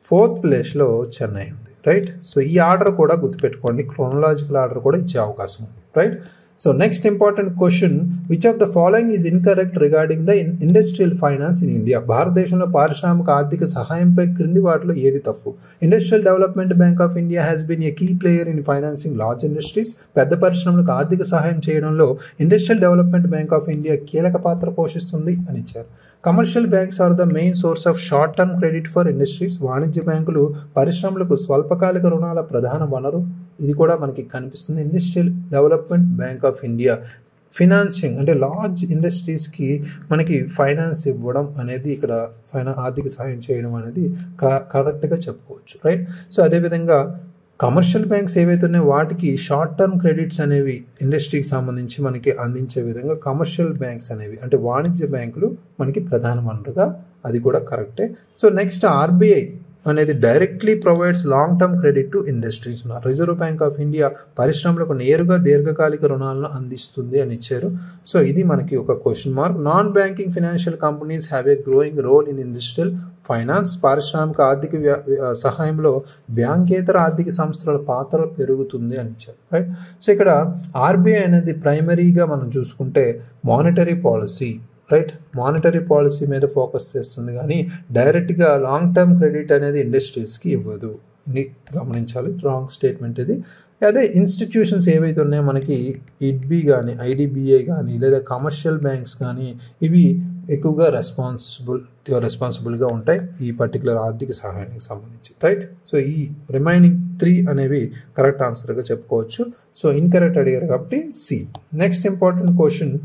ఫోర్త్ ప్లేస్లో చెన్నై ఉంది, రైట్? సో ఈ ఆర్డర్ కూడా గుర్తుపెట్టుకోండి, క్రోనలాజికల్ ఆర్డర్ కూడా ఇచ్చే అవకాశం ఉంది, right? So next important question, which of the following is incorrect regarding the industrial finance in India? భారతదేశంలో పారిశ్రామిక ఆర్థిక సహాయంపై క్రింది వాటిలో ఏది తప్పు? Industrial development bank of India has been a key player in financing large industries. పెద్ద పరిశ్రమలకు ఆర్థిక సహాయం చేయడంలో industrial development bank of India కీలక పాత్ర పోషిస్తుంది అని ఇచ్చారు. Commercial banks are the main source of short term credit for industries. వాణిజ్య బ్యాంకులు పరిశ్రమలకు స్వల్పకాలిక రుణాల ప్రధాన వనరు. ఇది కూడా మనకి కనిపిస్తుంది. Industrial development bank of India financing అంటే లార్జ్ ఇండస్ట్రీస్కి మనకి ఫైనాన్స్ ఇవ్వడం అనేది ఇక్కడ ఆర్థిక సహాయం చేయడం అనేది కరెక్ట్గా చెప్పుకోవచ్చు, రైట్? సో అదేవిధంగా కమర్షియల్ బ్యాంక్స్ ఏవైతే ఉన్నాయో వాటికి షార్ట్ టర్మ్ క్రెడిట్స్ అనేవి ఇండస్ట్రీకి సంబంధించి మనకి అందించే విధంగా కమర్షియల్ బ్యాంక్స్ అనేవి అంటే వాణిజ్య బ్యాంకులు మనకి ప్రధాన వనరుగా, అది కూడా కరెక్టే. సో నెక్స్ట్ ఆర్బీఐ అనేది directly provides long term credit to industries. Reserve bank of India పరిశ్రమలకు నేరుగా దీర్ఘకాలిక రుణాలను అందిస్తుంది అని ఇచ్చారు. సో ఇది మనకి ఒక question mark. Non banking financial companies have a growing role in industrial finance. పారిశ్రామిక ఆర్థిక సహాయంలో బ్యాంకేతర ఆర్థిక సంస్థల పాత్ర పెరుగుతుంది అని ఇచ్చారు, రైట్? సో ఇక్కడ ఆర్బీఐ అనేది ప్రైమరీగా మనం చూసుకుంటే monetary policy, right? Monetary policy మీద ఫోకస్ చేస్తుంది కానీ డైరెక్ట్గా లాంగ్ టర్మ్ క్రెడిట్ అనేది ఇండస్ట్రీస్కి ఇవ్వదు. గమనించాలి, రాంగ్ స్టేట్మెంట్ ఇది. అదే ఇన్స్టిట్యూషన్స్ ఏవైతే ఉన్నాయో మనకి ఇడ్బీ కానీ ఐడిబిఐ కానీ లేదా కమర్షియల్ బ్యాంక్స్ కానీ ఇవి ఎక్కువగా రెస్పాన్సిబుల్గా ఉంటాయి ఈ పర్టికులర్ ఆర్థిక సహాయానికి సంబంధించి, రైట్? సో ఈ రిమైనింగ్ 3 అనేవి కరెక్ట్ ఆన్సర్గా చెప్పుకోవచ్చు. సో ఇన్కరెక్ట్ అడిగారు కాబట్టి C. Next important question,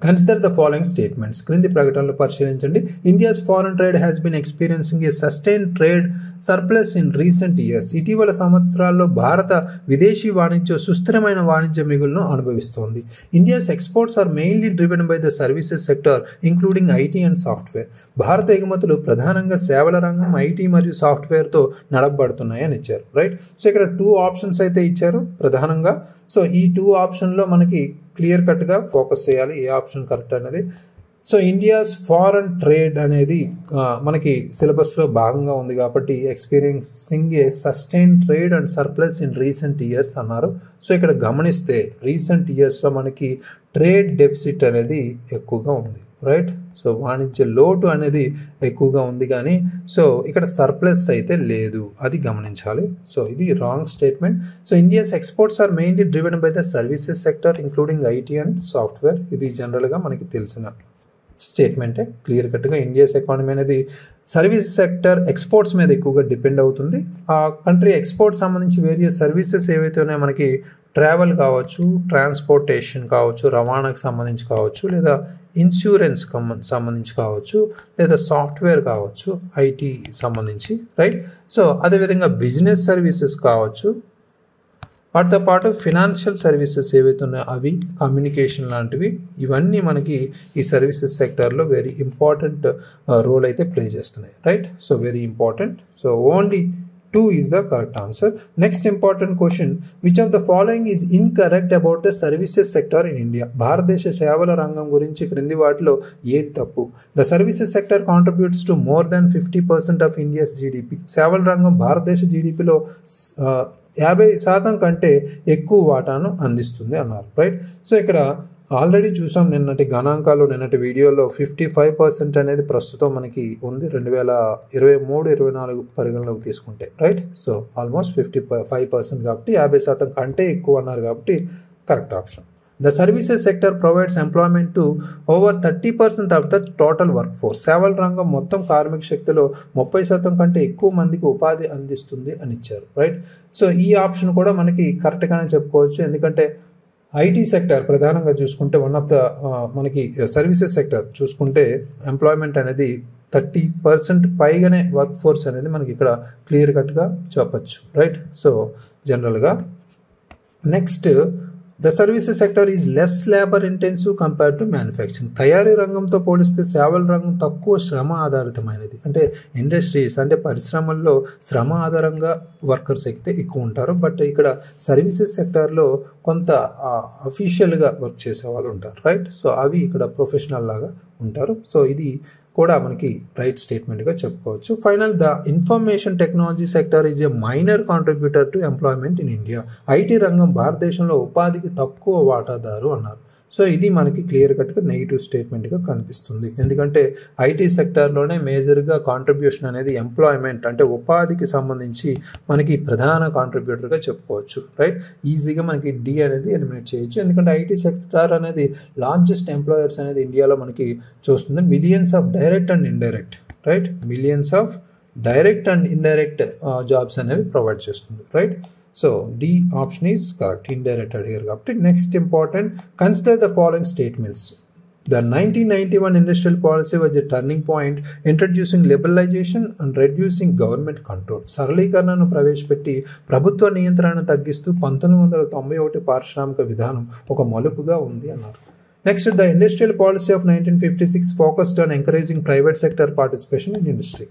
consider the following statements. క్రింది ప్రకటనలు పరిశీలించండి. India's foreign trade has been experiencing a sustain trade surplus in recent years. ఇటీవల సంవత్సరాల్లో భారత విదేశీ వాణిజ్యం సుస్థిరమైన వాణిజ్య మిగులును అనుభవిస్తోంది. India's exports are mainly driven by the services sector including IT and software. భారత ఎగుమతులు ప్రధానంగా సేవల రంగం, ఐటీ మరియు సాఫ్ట్వేర్తో నడపబడుతున్నాయి అని ఇచ్చారు, రైట్? సో ఇక్కడ 2 ఆప్షన్స్ అయితే ఇచ్చారు ప్రధానంగా. సో ఈ 2 ఆప్షన్లో మనకి క్లియర్ కట్గా ఫోకస్ చేయాలి ఏ ఆప్షన్ కరెక్ట్ అనేది. సో ఇండియాస్ ఫారెన్ ట్రేడ్ అనేది మనకి సిలబస్లో భాగంగా ఉంది కాబట్టి experiencing a sustain trade and surplus in recent years అన్నారు. సో ఇక్కడ గమనిస్తే రీసెంట్ ఇయర్స్లో మనకి ట్రేడ్ డెఫిసిట్ అనేది ఎక్కువగా ఉంది, రైట్? సో వాణిజ్య లోటు అనేది ఎక్కువగా ఉంది కానీ సో ఇక్కడ సర్ప్లస్ అయితే లేదు, అది గమనించాలి. సో ఇది wrong statement. So India's exports are mainly driven by the services sector including IT and software. ఇది జనరల్గా మనకి తెలిసిన స్టేట్మెంటే. క్లియర్ కట్గా ఇండియాస్ ఎకానమీ అనేది సర్వీస్ సెక్టర్ ఎక్స్పోర్ట్స్ మీద ఎక్కువగా డిపెండ్ అవుతుంది. ఆ కంట్రీ ఎక్స్పోర్ట్ సంబంధించి వేరియస్ సర్వీసెస్ ఏవైతే ఉన్నాయో మనకి ట్రావెల్ కావచ్చు, ట్రాన్స్పోర్టేషన్ కావచ్చు, రవాణాకు సంబంధించి కావచ్చు, లేదా ఇన్సూరెన్స్ సంబంధించి కావచ్చు, లేదా సాఫ్ట్వేర్ కావచ్చు, ఐటీ సంబంధించి, రైట్? సో అదేవిధంగా బిజినెస్ సర్వీసెస్ కావచ్చు, వాటితో పాటు ఫినాన్షియల్ సర్వీసెస్ ఏవైతే ఉన్నాయో అవి, కమ్యూనికేషన్ లాంటివి, ఇవన్నీ మనకి ఈ సర్వీసెస్ సెక్టర్లో వెరీ ఇంపార్టెంట్ రోల్ అయితే ప్లే చేస్తున్నాయి, right? So very important. So only 2 is the correct answer. Next important question, which of the following is incorrect about the services sector in India? భారతదేశ సేవల రంగం గురించి క్రింది వాటిలో ఏది తప్పు? The services sector contributes to more than 50% of India's GDP. సేవల రంగం భారతదేశ జీడిపిలో 50% కంటే ఎక్కువ వాటాను అందిస్తుంది అన్నారు, రైట్? సో ఇక్కడ ఆల్రెడీ చూసాం నిన్నటి గణాంకాలు, నిన్నటి వీడియోలో 55% అనేది ప్రస్తుతం మనకి ఉంది 2023-24 పరిగణలోకి తీసుకుంటే, రైట్. సో ఆల్మోస్ట్ 55% కాబట్టి 50% కంటే ఎక్కువ అన్నారు కాబట్టి correct option. The services sector provides employment to over 30% of the total workforce. సేవల రంగం మొత్తం కార్మిక శక్తిలో 30% కంటే ఎక్కువ మందికి ఉపాధి అందిస్తుంది అని ఇచ్చారు, రైట్. సో ఈ ఆప్షన్ కూడా మనకి కరెక్ట్గానే చెప్పుకోవచ్చు, ఎందుకంటే ఐటీ సెక్టర్ ప్రధానంగా చూసుకుంటే వన్ ఆఫ్ ద మనకి సర్వీసెస్ సెక్టర్ చూసుకుంటే ఎంప్లాయ్మెంట్ అనేది 30% పైగానే వర్క్ ఫోర్స్ అనేది మనకి ఇక్కడ క్లియర్ కట్గా చెప్పచ్చు, రైట్. సో జనరల్గా next, the services sector is less labour intensive compared to manufacturing. తయారీ రంగంతో పోలిస్తే సేవల రంగం తక్కువ శ్రమ ఆధారితమైనది. అంటే ఇండస్ట్రీస్ అంటే పరిశ్రమల్లో శ్రమ ఆధారంగా వర్కర్స్ అయితే ఎక్కువ ఉంటారు, బట్ ఇక్కడ సర్వీసెస్ సెక్టార్లో కొంత అఫీషియల్గా వర్క్ చేసే వాళ్ళు ఉంటారు, రైట్. సో అవి ఇక్కడ ప్రొఫెషనల్ లాగా ఉంటారు. సో ఇది కూడా మనకి రైట్ స్టేట్మెంట్గా చెప్పుకోవచ్చు. Final, the information technology sector is a minor contributor to employment in India. IT రంగం భారతదేశంలో ఉపాధికి తక్కువ వాటాదారు అన్నారు. సో ఇది మనకి క్లియర్ కట్గా నెగిటివ్ స్టేట్మెంట్గా కనిపిస్తుంది, ఎందుకంటే ఐటీ సెక్టార్లోనే మేజర్గా కాంట్రిబ్యూషన్ అనేది ఎంప్లాయ్మెంట్ అంటే ఉపాధికి సంబంధించి మనకి ప్రధాన కాంట్రిబ్యూటర్గా చెప్పుకోవచ్చు, రైట్. ఈజీగా మనకి డి అనేది ఎలిమినేట్ చేయొచ్చు, ఎందుకంటే ఐటీ సెక్టార్ అనేది లార్జెస్ట్ ఎంప్లాయర్స్ అనేది ఇండియాలో మనకి చూస్తుంది. Millions of direct and indirect, right. Millions of direct and indirect jobs అనేవి ప్రొవైడ్ చేస్తుంది, right. So D option is correct. Indirect అడిగారు కాబట్టి next important, consider the following statements. The 1991 industrial policy was a turning point introducing liberalization and reducing government control. సరళీకరణను ప్రవేశపెట్టి ప్రభుత్వ నియంత్రణను తగ్గిస్తూ 1991 పారిశ్రామిక విధానం ఒక మలుపుగా ఉంది అన్నారు. Next, the industrial policy of 1956 focused on encouraging private sector participation in industry.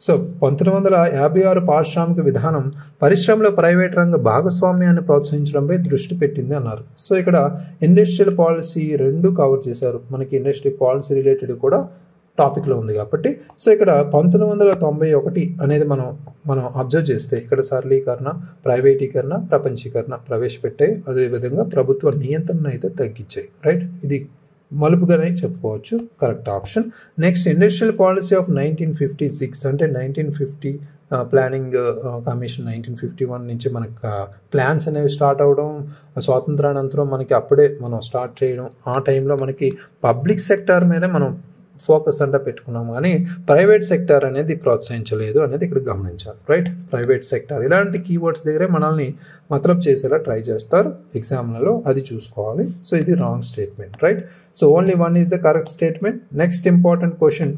So 1956 పారిశ్రామిక విధానం పరిశ్రమలో ప్రైవేట్ రంగ భాగస్వామ్యాన్ని ప్రోత్సహించడంపై దృష్టి పెట్టింది అన్నారు. సో ఇక్కడ ఇండస్ట్రియల్ పాలసీ రెండు కవర్ చేశారు, మనకి ఇండస్ట్రీ పాలసీ రిలేటెడ్ కూడా టాపిక్లో ఉంది కాబట్టి. సో ఇక్కడ 1991 అనేది మనం అబ్జర్వ్ చేస్తే ఇక్కడ సరళీకరణ, ప్రైవేటీకరణ, ప్రపంచీకరణ ప్రవేశపెట్టాయి, అదేవిధంగా ప్రభుత్వ నియంత్రణ అయితే తగ్గించాయి, రైట్. ఇది మలుపుగానే చెప్పుకోవచ్చు, correct option. Next, industrial policy of 1956 అంటే 1950 ప్లానింగ్ కమిషన్ 1951 నుంచి మనకు ప్లాన్స్ అనేవి స్టార్ట్ అవ్వడం, స్వాతంత్రానంతరం మనకి అప్పుడే మనం స్టార్ట్ చేయడం, ఆ టైంలో మనకి పబ్లిక్ సెక్టార్ మీదే మనం ఫోకస్ అంతా పెట్టుకున్నాము, కానీ ప్రైవేట్ సెక్టార్ అనేది ప్రోత్సహించలేదు అనేది ఇక్కడ గమనించాలి, రైట్. ప్రైవేట్ సెక్టార్ ఇలాంటి కీవర్డ్స్ దగ్గరే మనల్ని మతలబ్ చేసేలా ట్రై చేస్తారు ఎగ్జామ్లలో, అది చూసుకోవాలి. సో ఇది wrong statement, right. So only one is the correct statement. Next important question,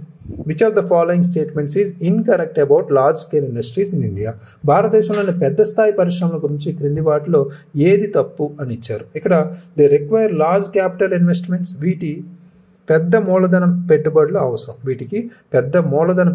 which of the following statements is incorrect about large scale industries in India. భారతదేశంలోని పెద్ద స్థాయి పరిశ్రమల గురించి క్రింది వాటిలో ఏది తప్పు అని ఇచ్చారు. ఇక్కడ they require large capital investments, వీటి పెద్ద మూలధనం పెట్టుబడులు అవసరం, వీటికి పెద్ద మూలధన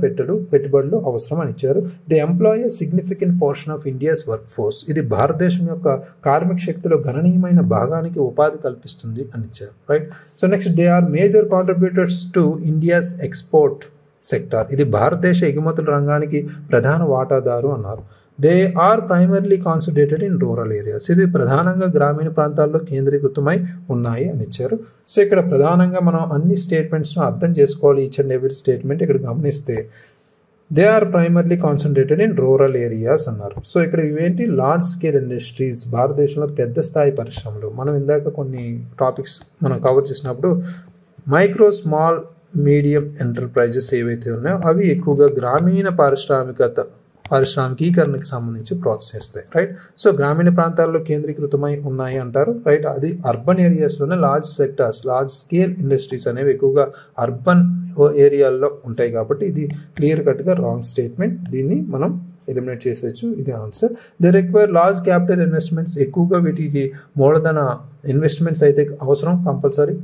పెట్టుబడులు అవసరం అని ఇచ్చారు. They employ a significant portion of India's work force, ఇది భారతదేశం యొక్క కార్మిక శక్తిలో గణనీయమైన భాగానికి ఉపాధి కల్పిస్తుంది అని ఇచ్చారు, right. So next, they are major contributors to India's export sector, ఇది భారతదేశ ఎగుమతుల రంగానికి ప్రధాన వాటాదారు అన్నారు. They are primarily concentrated in rural areas, ఇది ప్రధానంగా గ్రామీణ ప్రాంతాల్లో కేంద్రీకృతమై ఉన్నాయి అని ఇచ్చారు. సో ఇక్కడ ప్రధానంగా మనం అన్ని స్టేట్మెంట్స్ను అర్థం చేసుకోవాలి, ఈచ్ అండ్ ఎవ్రీ స్టేట్మెంట్ ఇక్కడ గమనిస్తే they are primarily concentrated in rural areas అన్నారు. సో ఇక్కడ ఇవేంటి, లార్జ్ స్కేల్ ఇండస్ట్రీస్, భారతదేశంలో పెద్ద స్థాయి పరిశ్రమలు. మనం ఇందాక కొన్ని టాపిక్స్ మనం కవర్ చేసినప్పుడు మైక్రో స్మాల్ మీడియం ఎంటర్ప్రైజెస్ ఏవైతే ఉన్నాయో అవి ఎక్కువగా గ్రామీణ పారిశ్రామికీకరణకు సంబంధించి ప్రోత్సహిస్తాయి, రైట్. సో గ్రామీణ ప్రాంతాల్లో కేంద్రీకృతమై ఉన్నాయి అంటారు, రైట్. అది అర్బన్ ఏరియాస్లోనే large sectors, large scale industries అనేవి ఎక్కువగా అర్బన్ ఏరియాల్లో ఉంటాయి కాబట్టి ఇది క్లియర్ కట్గా రాంగ్ స్టేట్మెంట్, దీన్ని మనం ఎలిమినేట్ చేసేయచ్చు, ఇది answer. They require large capital investments, ఎక్కువగా వీటికి మూలధన ఇన్వెస్ట్మెంట్స్ అయితే అవసరం compulsory.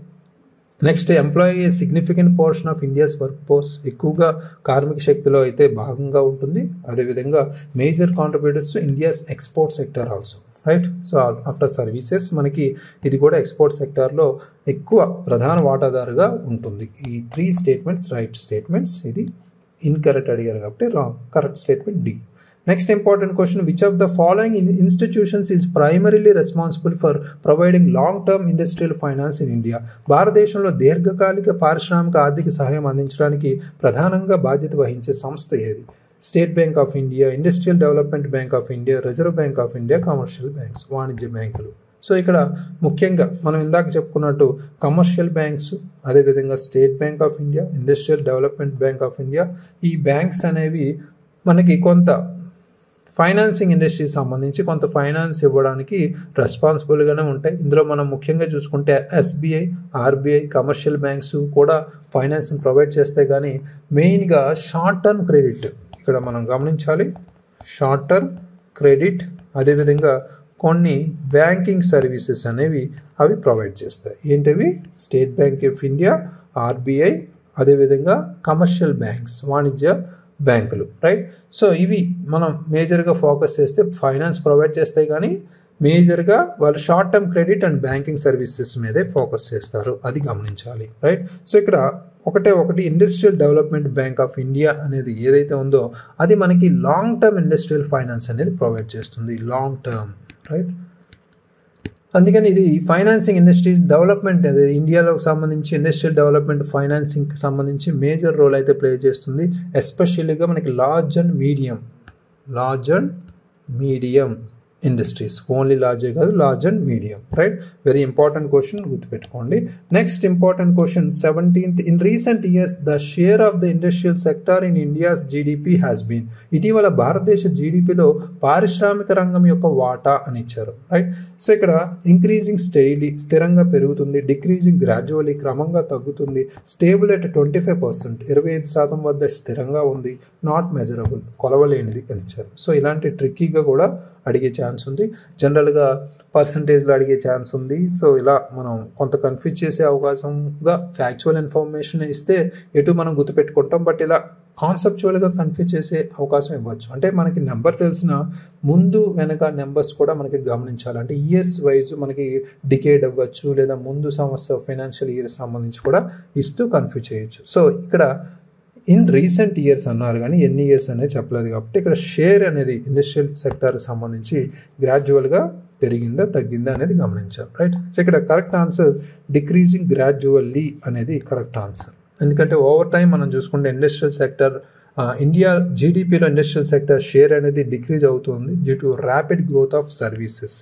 Next, employee a significant portion of India's work force, ఎక్కువగా కార్మిక శక్తిలో అయితే భాగంగా ఉంటుంది. అదేవిధంగా major contributors to India's export sector also, right. So after services మనకి ఇది కూడా ఎక్స్పోర్ట్ సెక్టార్లో ఎక్కువ ప్రధాన వాటాదారుగా ఉంటుంది. ఈ 3 స్టేట్మెంట్స్ రైట్ స్టేట్మెంట్స్, ఇది ఇన్కరెక్ట్ అడిగారు కాబట్టి wrong, correct statement D. Next important question, which of the following institutions is primarily responsible for providing long term industrial finance in India? భారతదేశంలో దీర్ఘకాలిక పారిశ్రామిక ఆర్థిక సహాయం అందించడానికి ప్రధానంగా బాధ్యత వహించే సంస్థ ఏది? State bank of India, industrial development bank of India, reserve bank of India, commercial banks, వాణిజ్య బ్యాంకులు. సో ఇక్కడ ముఖ్యంగా మనం ఇందాక చెప్పుకున్నట్టు కమర్షియల్ బ్యాంక్స్, అదేవిధంగా state bank of India, industrial development bank of India, ఈ బ్యాంక్స్ అనేవి మనకి కొంత ఫైనాన్సింగ్ ఇండస్ట్రీకి సంబంధించి కొంత ఫైనాన్స్ ఇవ్వడానికి రెస్పాన్సిబుల్గానే ఉంటాయి. ఇందులో మనం ముఖ్యంగా చూసుకుంటే ఎస్బీఐ, ఆర్బీఐ, కమర్షియల్ బ్యాంక్స్ కూడా ఫైనాన్సింగ్ ప్రొవైడ్ చేస్తాయి. కానీ మెయిన్గా షార్ట్ టర్మ్ క్రెడిట్ ఇక్కడ మనం గమనించాలి. షార్ట్ టర్మ్ క్రెడిట్, అదేవిధంగా కొన్ని బ్యాంకింగ్ సర్వీసెస్ అనేవి అవి ప్రొవైడ్ చేస్తాయి. ఏంటవి? State bank of India, RBI, అదేవిధంగా కమర్షియల్ బ్యాంక్స్, వాణిజ్య బ్యాంకులు, రైట్. సో ఇవి మనం మేజర్గా ఫోకస్ చేస్తే ఫైనాన్స్ ప్రొవైడ్ చేస్తాయి, కానీ మేజర్గా వాళ్ళు short term credit and banking services మీదే ఫోకస్ చేస్తారు, అది గమనించాలి, రైట్. సో ఇక్కడ ఒకటి industrial development bank of India అనేది ఏదైతే ఉందో అది మనకి లాంగ్ టర్మ్ ఇండస్ట్రియల్ ఫైనాన్స్ అనేది ప్రొవైడ్ చేస్తుంది, లాంగ్ టర్మ్, రైట్. అందుకని ఇది ఫైనాన్సింగ్ ఇండస్ట్రీ డెవలప్మెంట్ అదే ఇండియాలో సంబంధించి ఇండస్ట్రియల్ డెవలప్మెంట్ ఫైనాన్సింగ్కి సంబంధించి మేజర్ రోల్ అయితే ప్లే చేస్తుంది. ఎస్పెషల్లీగా మనకి large and medium industries, only లార్జే కాదు, large and medium, right. Very important question, గుర్తుపెట్టుకోండి. Next important question 17th, in recent years the share of the industrial sector in India's GDP has been. ఇటీవల భారతదేశ జీడిపిలో పారిశ్రామిక రంగం యొక్క వాటా అని ఇచ్చారు, రైట్. సో ఇక్కడ ఇంక్రీజింగ్ స్టెడీలీ, స్థిరంగా పెరుగుతుంది, డిక్రీజింగ్ గ్రాడ్యువల్లీ, క్రమంగా తగ్గుతుంది, స్టేబుల్ అట్ 25%, 25% వద్ద స్థిరంగా ఉంది, నాట్ మెజరబుల్, కొలవలేనిది అని ఇచ్చారు. సో ఇలాంటి ట్రిక్కీగా కూడా అడిగే ఛాన్స్ ఉంది, జనరల్గా పర్సంటేజ్లో అడిగే ఛాన్స్ ఉంది. సో ఇలా మనం కొంత కన్ఫ్యూజ్ చేసే అవకాశంగా ఫ్యాక్చువల్ ఇన్ఫర్మేషన్ ఇస్తే ఎటు మనం గుర్తుపెట్టుకుంటాం, బట్ ఇలా కాన్సెప్చువల్గా కన్ఫ్యూజ్ చేసే అవకాశం ఇవ్వచ్చు. అంటే మనకి నెంబర్ తెలిసిన ముందు వెనక నెంబర్స్ కూడా మనకి గమనించాలి. అంటే ఇయర్స్ వైజ్ మనకి డికేడ్ అవ్వచ్చు, లేదా ముందు సంవత్సరం ఫైనాన్షియల్ ఇయర్ సంబంధించి కూడా ఇస్తూ కన్ఫ్యూజ్ చేయొచ్చు. సో ఇక్కడ ఇన్ రీసెంట్ ఇయర్స్ అన్నారు, కానీ ఎన్ని ఇయర్స్ అనేది చెప్పలేదు. కాబట్టి ఇక్కడ షేర్ అనేది ఇండస్ట్రియల్ సెక్టార్కి సంబంధించి గ్రాడ్యువల్గా పెరిగిందా తగ్గిందా అనేది గమనించాలి, రైట్. సో ఇక్కడ కరెక్ట్ ఆన్సర్ డిక్రీజింగ్ గ్రాడ్యువల్లీ అనేది కరెక్ట్ ఆన్సర్. ఎందుకంటే ఓవర్ టైం మనం చూసుకుంటే ఇండస్ట్రియల్ సెక్టర్ ఇండియా జీడిపిలో ఇండస్ట్రియల్ సెక్టర్ షేర్ అనేది డిక్రీజ్ అవుతుంది due to rapid growth of services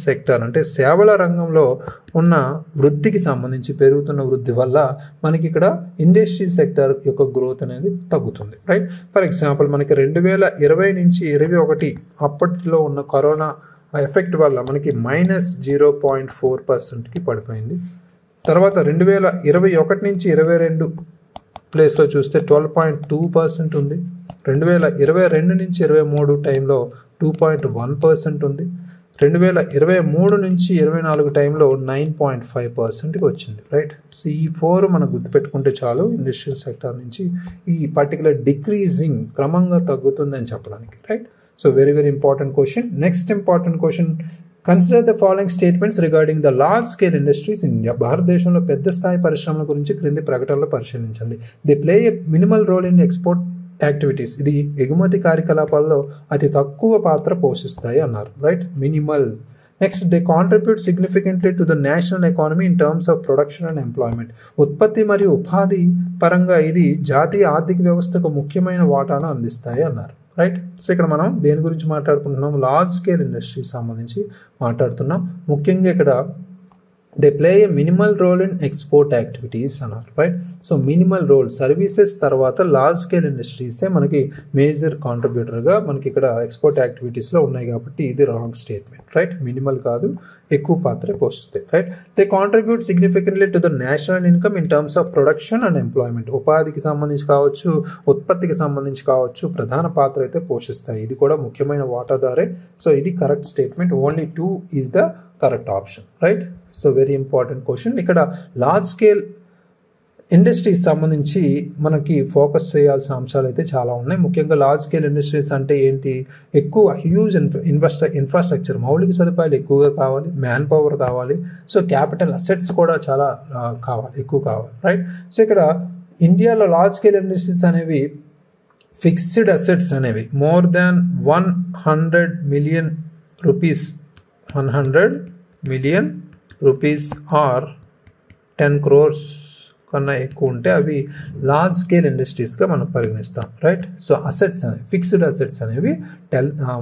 sector అంటే సేవల రంగంలో ఉన్న వృద్ధికి సంబంధించి పెరుగుతున్న వృద్ధి వల్ల మనకి ఇక్కడ ఇండస్ట్రీ సెక్టర్ యొక్క గ్రోత్ అనేది తగ్గుతుంది, రైట్. ఫర్ ఎగ్జాంపుల్ మనకి 2020 నుంచి 2021 అప్పట్లో ఉన్న కరోనా ఎఫెక్ట్ వల్ల మనకి -0.4%కి పడిపోయింది. తర్వాత 2021 నుంచి 2022 ప్లేస్లో చూస్తే 12.2% ఉంది. 2022 నుంచి 23 టైంలో 2.1% ఉంది. 2023 నుంచి 24 టైంలో 9.5%కి వచ్చింది, రైట్. సో ఈ 4 మనం గుర్తుపెట్టుకుంటే చాలు ఇండస్ట్రియల్ సెక్టర్ నుంచి ఈ పర్టికులర్ డిక్రీజింగ్ క్రమంగా తగ్గుతుంది అని చెప్పడానికి, right. So very very important question. Next important question, consider the following statements regarding the large scale industries in India. భారతదేశంలో పెద్ద స్థాయి పరిశ్రమల గురించి క్రింది ప్రకటనలు పరిశీలించండి. They play a minimal role in export activities. ఇది ఎగుమతి కార్యకలాపాల్లో అతి తక్కువ పాత్ర పోషిస్తాయి అన్నారు, right. Minimal. Next, they contribute significantly to the national economy in terms of production and employment. ఉత్పత్తి మరియు ఉపాధి పరంగా ఇది జాతీయ ఆర్థిక వ్యవస్థకు ముఖ్యమైన వాటాను అందిస్తాయి అన్నారు, రైట్. సో ఇక్కడ మనం దేని గురించి మాట్లాడుకుంటున్నాం? లార్జ్ స్కేల్ ఇండస్ట్రీకి సంబంధించి మాట్లాడుతున్నాం. ముఖ్యంగా ఇక్కడ they play a minimal role in export activities అన్నారు, right. So minimal role, services తర్వాత లార్జ్ స్కేల్ ఇండస్ట్రీసే మనకి మేజర్ కాంట్రిబ్యూటర్గా మనకి ఇక్కడ ఎక్స్పోర్ట్ యాక్టివిటీస్లో ఉన్నాయి, కాబట్టి ఇది రాంగ్ స్టేట్మెంట్, రైట్. మినిమల్ కాదు, ఎక్కువ పాత్ర పోషిస్తాయి, right. They contribute significantly to the national income in terms of production and employment. ఉపాధికి సంబంధించి కావచ్చు, ఉత్పత్తికి సంబంధించి కావచ్చు, ప్రధాన పాత్ర అయితే పోషిస్తాయి. ఇది కూడా ముఖ్యమైన వాటాదారే. సో ఇది correct statement. Only 2 is the correct option, right. So very important question. ఇక్కడ లార్జ్ స్కేల్ ఇండస్ట్రీస్ సంబంధించి మనకి ఫోకస్ చేయాల్సిన అంశాలు అయితే చాలా ఉన్నాయి. ముఖ్యంగా లార్జ్ స్కేల్ ఇండస్ట్రీస్ అంటే ఏంటి? ఎక్కువ హ్యూజ్ ఇన్ఫ్రాస్ట్రక్చర్, మౌలిక సదుపాయాలు ఎక్కువగా కావాలి, మ్యాన్ పవర్ కావాలి, సో క్యాపిటల్ అసెట్స్ కూడా చాలా ఎక్కువ కావాలి, రైట్. సో ఇక్కడ ఇండియాలో లార్జ్ స్కేల్ ఇండస్ట్రీస్ అనేవి ఫిక్స్డ్ అసెట్స్ అనేవి more than 100 million rupees 100 million rupees or 10 crores కన్నా ఎక్కువ ఉంటే అవి లార్జ్ స్కేల్ ఇండస్ట్రీస్గా మనం పరిగణిస్తాం, రైట్. సో అసెట్స్ అనేవి ఫిక్స్డ్ అసెట్స్ అనేవి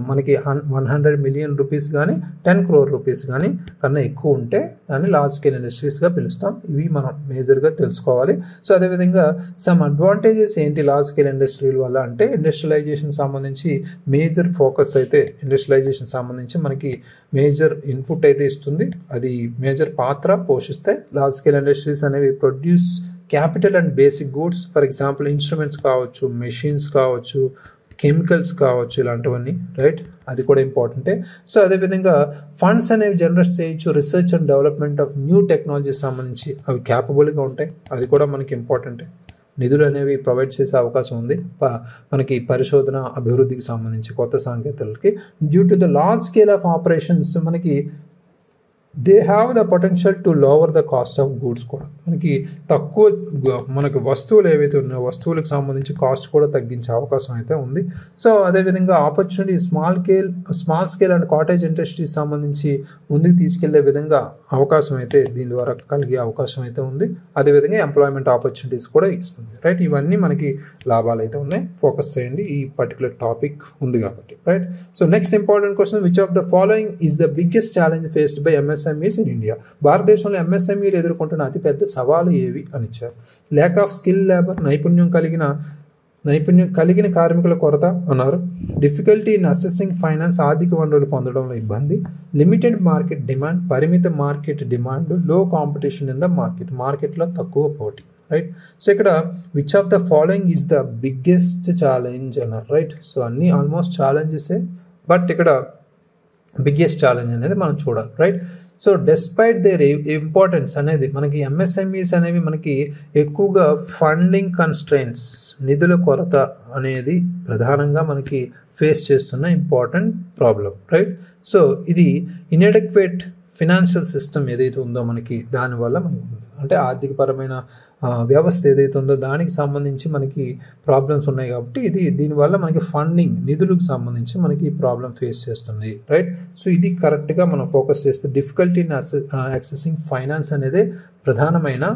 మనకి 100 మిలియన్ రూపీస్ కానీ 10 crore రూపీస్ కానీ కన్నా ఎక్కువ ఉంటే దాన్ని లార్జ్ స్కేల్ ఇండస్ట్రీస్గా పిలుస్తాం. ఇవి మనం మేజర్గా తెలుసుకోవాలి. సో అదేవిధంగా సమ్ అడ్వాంటేజెస్ ఏంటి లార్జ్ స్కేల్ ఇండస్ట్రీల వల్ల అంటే ఇండస్ట్రియలైజేషన్ సంబంధించి మేజర్ ఫోకస్ అయితే ఇండస్ట్రియలైజేషన్ సంబంధించి మనకి మేజర్ ఇన్పుట్ అయితే ఇస్తుంది, అది మేజర్ పాత్ర పోషిస్తాయి. లార్జ్ స్కేల్ ఇండస్ట్రీస్ అనేవి produce capital and basic goods, for example instruments కావచ్చు, మెషిన్స్ కావచ్చు, కెమికల్స్ కావచ్చు, ఇలాంటివన్నీ, రైట్. అది కూడా ఇంపార్టెంటే. సో అదేవిధంగా ఫండ్స్ అనేవి జనరేట్ చేయొచ్చు, research and development of new technologies సంబంధించి అవి క్యాపబుల్గా ఉంటాయి, అది కూడా మనకి ఇంపార్టెంటే. నిధులు అనేవి ప్రొవైడ్ చేసే అవకాశం ఉంది మనకి పరిశోధన అభివృద్ధికి సంబంధించి కొత్త సాంకేతికతలకి. Due to the large scale of operations మనకి they have the potential to lower the cost of goods కూడా, మనకి మనకి వస్తువులు ఏవైతే ఉన్నాయో వస్తువులకు సంబంధించి కాస్ట్ కూడా తగ్గించే అవకాశం అయితే ఉంది. సో అదేవిధంగా opportunity small scale and cottage industries సంబంధించి ముందుకు తీసుకెళ్లే విధంగా అవకాశం అయితే దీని ద్వారా కలిగే అవకాశం అయితే ఉంది. అదేవిధంగా ఎంప్లాయ్మెంట్ ఆపర్చునిటీస్ కూడా ఇస్తుంది, రైట్. ఇవన్నీ మనకి లాభాలు అయితే ఉన్నాయి, ఫోకస్ చేయండి ఈ పర్టికులర్ టాపిక్ ఉంది కాబట్టి, right. So next important question, which of the following is the biggest challenge faced by MSMEs in India? భారతదేశంలో MSMEలు ఎదుర్కొంటున్న అతిపెద్ద సవాలు ఏవి అని ఇచ్చారు. ల్యాక్ ఆఫ్ స్కిల్ లేబర్, నైపుణ్యం కలిగిన కార్మికుల కొరత అన్నారు. డిఫికల్టీ ఇన్ అసెసింగ్ ఫైనాన్స్, ఆర్థిక వనరులు పొందడంలో ఇబ్బంది. లిమిటెడ్ మార్కెట్ డిమాండ్, పరిమిత market demand. Low competition in the మార్కెట్లో తక్కువ పోటీ, రైట్. సో ఇక్కడ which of the following is the biggest challenge అన్నారు, రైట్. సో అన్నీ ఆల్మోస్ట్ ఛాలెంజెసే, బట్ ఇక్కడ బిగ్గెస్ట్ ఛాలెంజ్ అనేది మనం చూడాలి, right. So despite their importance అనేది మనకి MSMEs అనేవి మనకి ఎక్కువగా ఫండింగ్ కన్స్ట్రెయింట్స్, నిధుల కొరత అనేది ప్రధానంగా మనకి ఫేస్ చేస్తున్న ఇంపార్టెంట్ ప్రాబ్లం, రైట్. సో ఇది ఇన్ఎడక్వేట్ ఫినాన్షియల్ సిస్టమ్ ఏదైతే ఉందో మనకి దానివల్ల మనకి అంటే ఆర్థికపరమైన వ్యవస్థ ఏదైతే ఉందో దానికి సంబంధించి మనకి ప్రాబ్లమ్స్ ఉన్నాయి కాబట్టి దీనివల్ల మనకి ఫండింగ్ నిధులకు సంబంధించి మనకి ప్రాబ్లం ఫేస్ చేస్తుంది, రైట్. సో ఇది కరెక్ట్గా మనం ఫోకస్ చేస్తే డిఫికల్టీ ఇన్ యాక్సెసింగ్ ఫైనాన్స్ అనేది ప్రధానమైన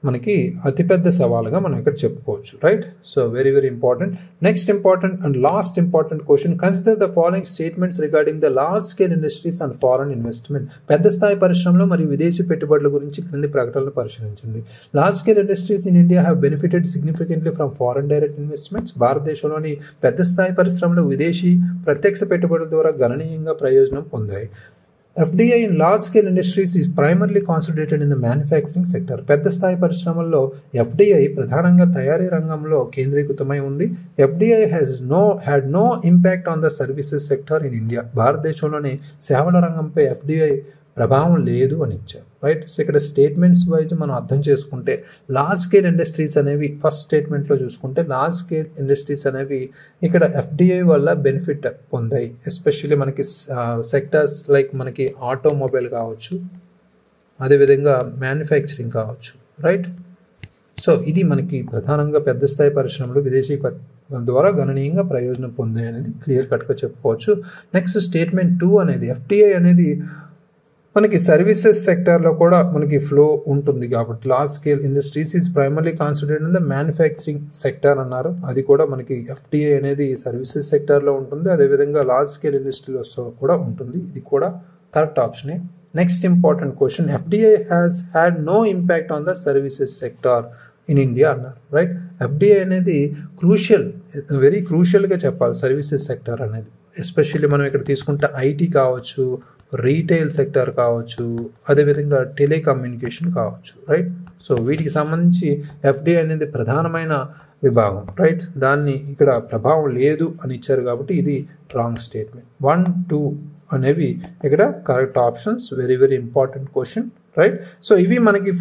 మనకి అతిపెద్ద సవాలుగా మనం ఇక్కడ చెప్పుకోవచ్చు, right. So very very important. Next important and last important question, consider the following statements regarding the large scale industries and foreign investment. పెద్ద స్థాయి పరిశ్రమలు మరియు విదేశీ పెట్టుబడుల గురించి క్రింది ప్రకటనలు పరిశీలించండి. Large scale industries in India have benefited significantly from foreign direct investments. భారతదేశంలోని పెద్ద స్థాయి పరిశ్రమలు విదేశీ ప్రత్యక్ష పెట్టుబడుల ద్వారా గణనీయంగా ప్రయోజనం పొందాయి. FDI in large scale industries is primarily concentrated in the manufacturing sector. పెద్ద స్థాయి పరిశ్రమల్లో FDI ప్రధానంగా తయారీ రంగంలో కేంద్రీకృతమై ఉంది. FDI had no impact on the services sector in India. భారతదేశంలోని సేవల రంగంపై FDI ప్రభావం లేదు అని ఇచ్చారు, రైట్. సో ఇక్కడ స్టేట్మెంట్స్ వైజ్ మనం అర్థం చేసుకుంటే లార్జ్ స్కేల్ ఇండస్ట్రీస్ అనేవి ఫస్ట్ స్టేట్మెంట్లో చూసుకుంటే లార్జ్ స్కేల్ ఇండస్ట్రీస్ అనేవి ఇక్కడ FDI వల్ల బెనిఫిట్ పొందాయి. ఎస్పెషల్లీ మనకి సెక్టర్స్ లైక్ మనకి ఆటోమొబైల్ కావచ్చు, అదేవిధంగా మ్యానుఫ్యాక్చరింగ్ కావచ్చు, రైట్. సో ఇది మనకి ప్రధానంగా పెద్ద స్థాయి పరిశ్రమలు విదేశీ ద్వారా గణనీయంగా ప్రయోజనం పొందాయి అనేది క్లియర్ కట్గా చెప్పుకోవచ్చు. నెక్స్ట్ స్టేట్మెంట్ 2 అనేది FDI అనేది మనకి సర్వీసెస్ సెక్టార్లో కూడా మనకి ఫ్లో ఉంటుంది కాబట్టి large scale industries is primarily concentrated in the manufacturing sector అన్నారు. అది కూడా మనకి FDI అనేది సర్వీసెస్ సెక్టార్లో ఉంటుంది, అదేవిధంగా లార్జ్ స్కేల్ ఇండస్ట్రీలో కూడా ఉంటుంది. ఇది కూడా కరెక్ట్ ఆప్షనే. Next important question, FDI has had no impact on the services sector in India అన్నారు, రైట్. FDI అనేది వెరీ క్రూషియల్గా చెప్పాలి సర్వీసెస్ సెక్టార్ అనేది. ఎస్పెషల్లీ మనం ఇక్కడ తీసుకుంటే IT కావచ్చు, రీటైల్ సెక్టర్ కావచ్చు, అదేవిధంగా టెలికమ్యూనికేషన్ కావచ్చు, రైట్. సో వీటికి సంబంధించి FDI అనేది ప్రధానమైన విభాగం, రైట్. దాన్ని ఇక్కడ ప్రభావం లేదు అని ఇచ్చారు కాబట్టి ఇది రాంగ్ స్టేట్మెంట్. 1, 2 అనేవి ఇక్కడ correct options. Very very important question, right. So ఇవి మనకి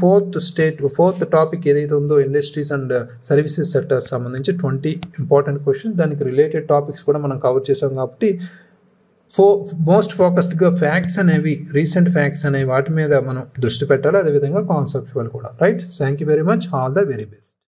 ఫోర్త్ టాపిక్ ఏదైతే ఉందో ఇండస్ట్రీస్ అండ్ సర్వీసెస్ సెక్టర్ సంబంధించి 20 ఇంపార్టెంట్ క్వశ్చన్స్. దానికి రిలేటెడ్ టాపిక్స్ కూడా మనం కవర్ చేసాం కాబట్టి మోస్ట్ ఫోకస్డ్గా ఫ్యాక్ట్స్ అనేవి రీసెంట్ ఫ్యాక్ట్స్ అనేవి వాటి మీద మనం దృష్టి పెట్టాలి, అదేవిధంగా కాన్సెప్చువల్ కూడా, right. Thank you very much. All the very best.